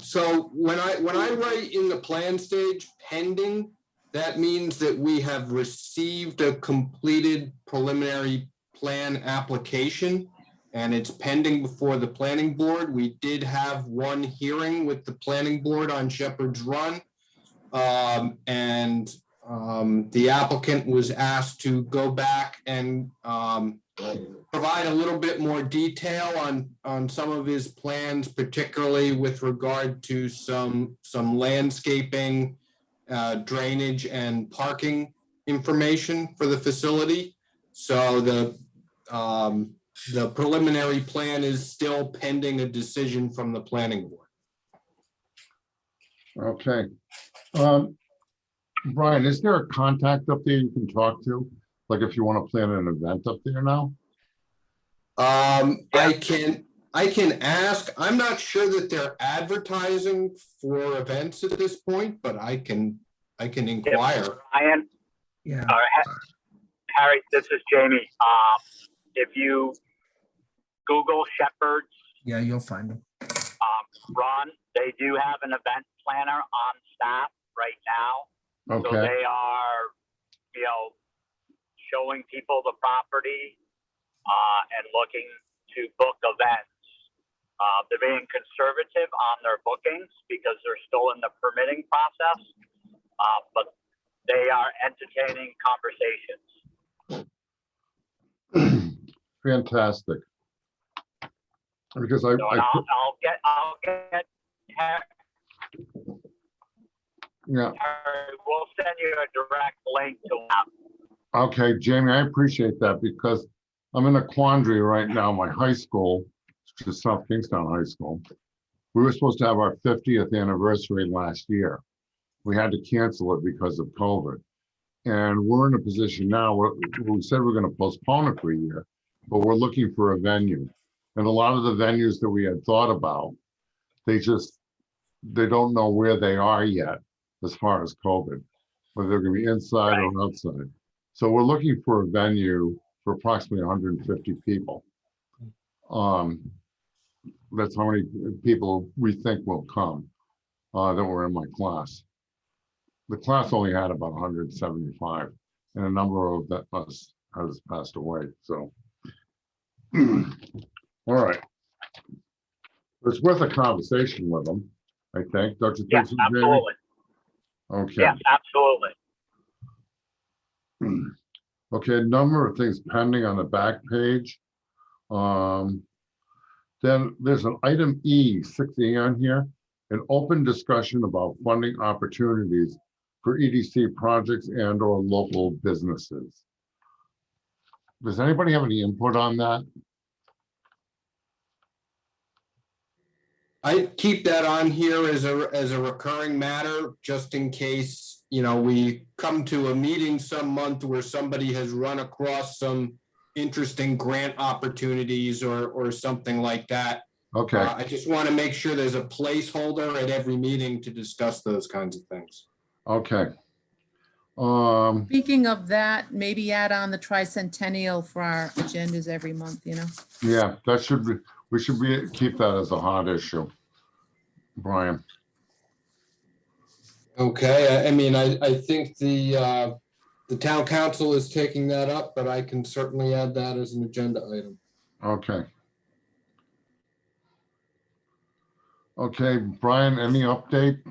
So when I write in the plan stage pending, that means that we have received a completed preliminary plan application and it's pending before the planning board. We did have one hearing with the planning board on Shepherd's Run. And the applicant was asked to go back and provide a little bit more detail on some of his plans, particularly with regard to some landscaping, drainage and parking information for the facility. So the preliminary plan is still pending a decision from the planning board. Okay. Brian, is there a contact up there you can talk to? Like if you want to plan an event up there now? I can ask. I'm not sure that they're advertising for events at this point, but I can inquire. Ryan, Yeah. Harry, this is Jamie. If you Google Shepherd's Yeah, you'll find them. Run, they do have an event planner on staff right now. So Okay. they are, showing people the property and looking to book events. They're being conservative on their bookings because they're still in the permitting process, but they are entertaining conversations. Fantastic. Because So I'll get yeah. we'll send you a direct link to them. Okay, Jamie, I appreciate that because I'm in a quandary right now. My high school, which is South Kingstown High School, We were supposed to have our 50th anniversary last year. We had to cancel it because of COVID. And we're in a position now where we said we're going to postpone it for a year, but we're looking for a venue. And a lot of the venues that we had thought about, they don't know where they are yet as far as COVID, whether they're going to be inside or outside. So we're looking for a venue for approximately 150 people. That's how many people we think will come that were in my class. The class only had about 175, and a number of us has passed away. So, all right. It's worth a conversation with them, I think. Don't you think Yes, so, Jamie? absolutely. Okay. Yes, absolutely. Okay, a number of things pending on the back page. Then there's an item E, 6E on here, an open discussion about funding opportunities for EDC projects and or local businesses. Does anybody have any input on that? I keep that on here as a recurring matter, just in case, we come to a meeting some month where somebody has run across some interesting grant opportunities or something like that. Okay, I just want to make sure there's a placeholder at every meeting to discuss those kinds of things. okay. Speaking of that, maybe add on the tricentennial for our agendas every month, Yeah, we should keep that as a hot issue. Brian. Okay, I think the town council is taking that up, but I can certainly add that as an agenda item. Okay. Okay, Brian, any update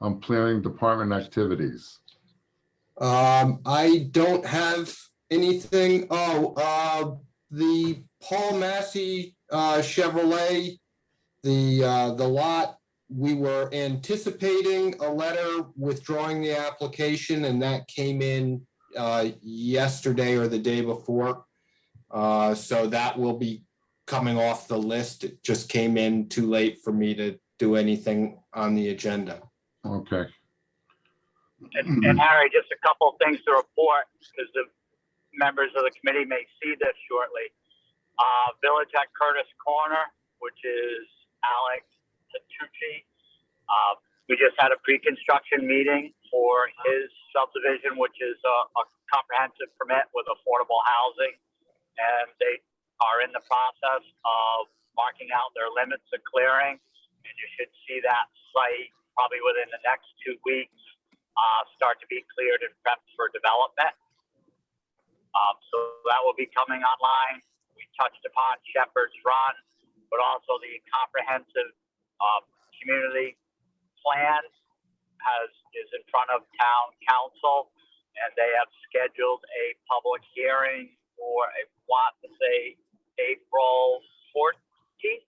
on planning department activities? I don't have anything. The Paul Massey Chevrolet, the lot, we were anticipating a letter withdrawing the application, and that came in yesterday or the day before. So that will be coming off the list. It just came in too late for me to do anything on the agenda. Okay. And Harry, just a couple of things to report, because the members of the committee may see this shortly. Village at Curtis Corner, which is Alex Tatucci. We just had a pre-construction meeting for his subdivision, which is a comprehensive permit with affordable housing. And they are in the process of marking out their limits of clearing. And you should see that site probably within the next 2 weeks start to be cleared and prepped for development. So that will be coming online. We touched upon Shepherd's Run, but also the comprehensive community plan is in front of town council, and they have scheduled a public hearing for, I want to say, April 14th?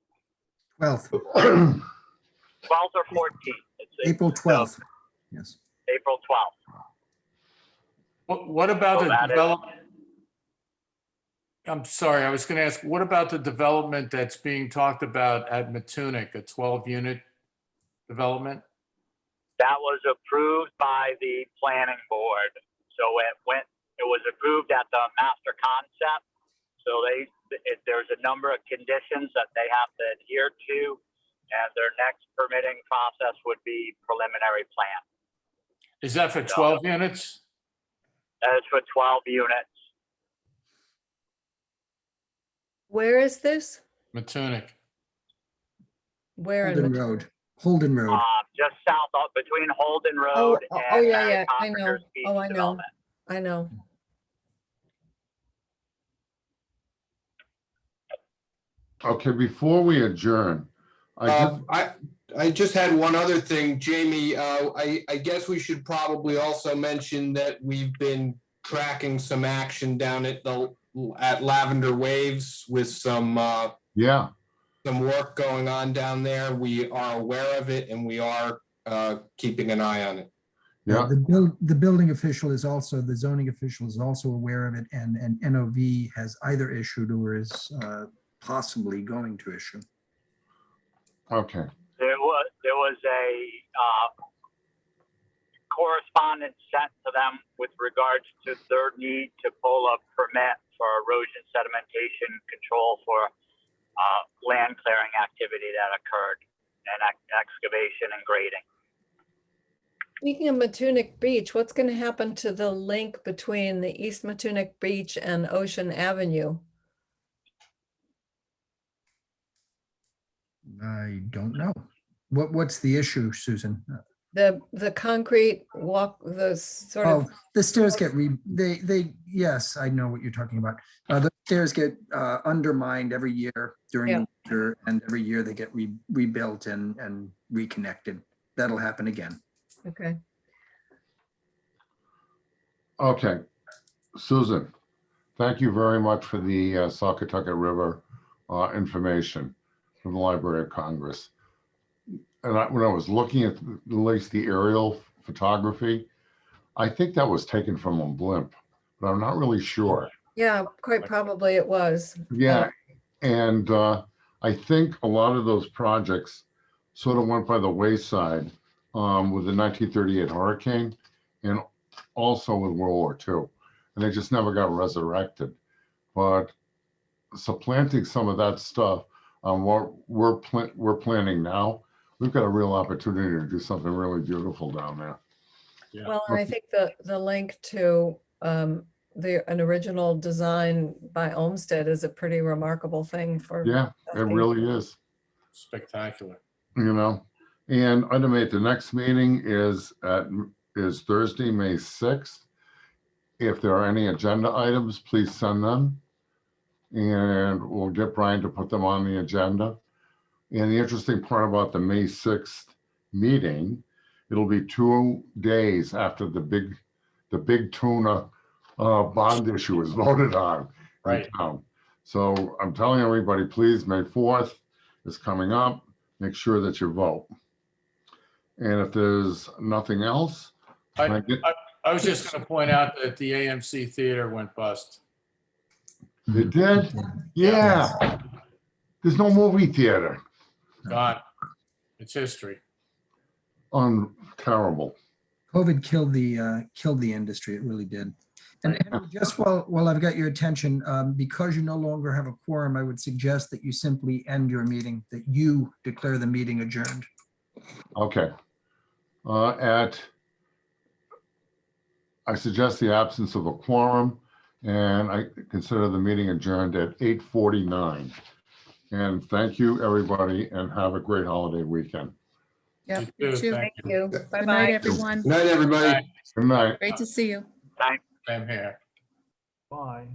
12th, 12th or 14th. April 12th. Yes. April 12th. What about So the that is- development? I'm sorry, I was going to ask, what about the development that's being talked about at Matunic, a 12-unit development? That was approved by the planning board. So it was approved at the master concept. So there's a number of conditions that they have to adhere to, and their next permitting process would be preliminary plan. Is that for 12 units? That is for 12 units. Where is this? Matunic. Where in? Holden Road. Holden Road. Just south of between Holden Oh, Road oh, and oh, yeah, Harry yeah, I know. Carpenter's Beach Oh, I know. Development. I know. Okay, before we adjourn, I just had one other thing, Jamie. I guess we should probably also mention that we've been tracking some action down at Lavender Waves with some work going on down there. We are aware of it, and we are keeping an eye on it. Yeah. The building official is also, the zoning official is also aware of it, and NOV has either issued or is possibly going to issue. Okay. there was a correspondence sent to them with regards to their need to pull a permit for erosion sedimentation control for land clearing activity that occurred and excavation and grading. Speaking of Matunic Beach, what's going to happen to the link between the East Matunic Beach and Ocean Avenue? I don't know. What's the issue, Susan? The concrete walk, the sort Oh, of, the stairs get yes, I know what you're talking about. The stairs get undermined every year during Yeah. the winter, and every year they get rebuilt and reconnected. That'll happen again. okay. Okay, Susan, thank you very much for the Saugatucket River information from the Library of Congress. And when I was looking at at least the aerial photography, I think that was taken from a blimp, but I'm not really sure. Yeah, quite probably it was. Yeah, and I think a lot of those projects sort of went by the wayside with the 1938 hurricane and also with World War II, and they just never got resurrected. But supplanting some of that stuff on what we're planning now, we've got a real opportunity to do something really beautiful down there. Yeah. Well, and I think the link to an original design by Olmsted is a pretty remarkable thing for. Yeah, it really is. Spectacular. You know, and item 8, the next meeting is Thursday, May 6th. If there are any agenda items, please send them, and we'll get Brian to put them on the agenda. And the interesting part about the May 6th meeting, it'll be 2 days after the big tuna bond issue is voted on in Right. town. So I'm telling everybody, please, May 4th is coming up. Make sure that you vote. And if there's nothing else, I was just going to point out that the AMC Theater went bust. it did? Yeah. There's no movie theater. Gone. It's history. Terrible. COVID killed the industry. It really did. And Henry, just while I've got your attention, because you no longer have a quorum, I would suggest that you simply end your meeting, that you declare the meeting adjourned. Okay. I suggest the absence of a quorum, and I consider the meeting adjourned at 8:49. And thank you, everybody, and have a great holiday weekend. Yep. You too. you too. Thank Thank you. Good night, Bye-bye. everyone. Good night, everybody. Good night. Great to see you. Thanks. Same here. Bye.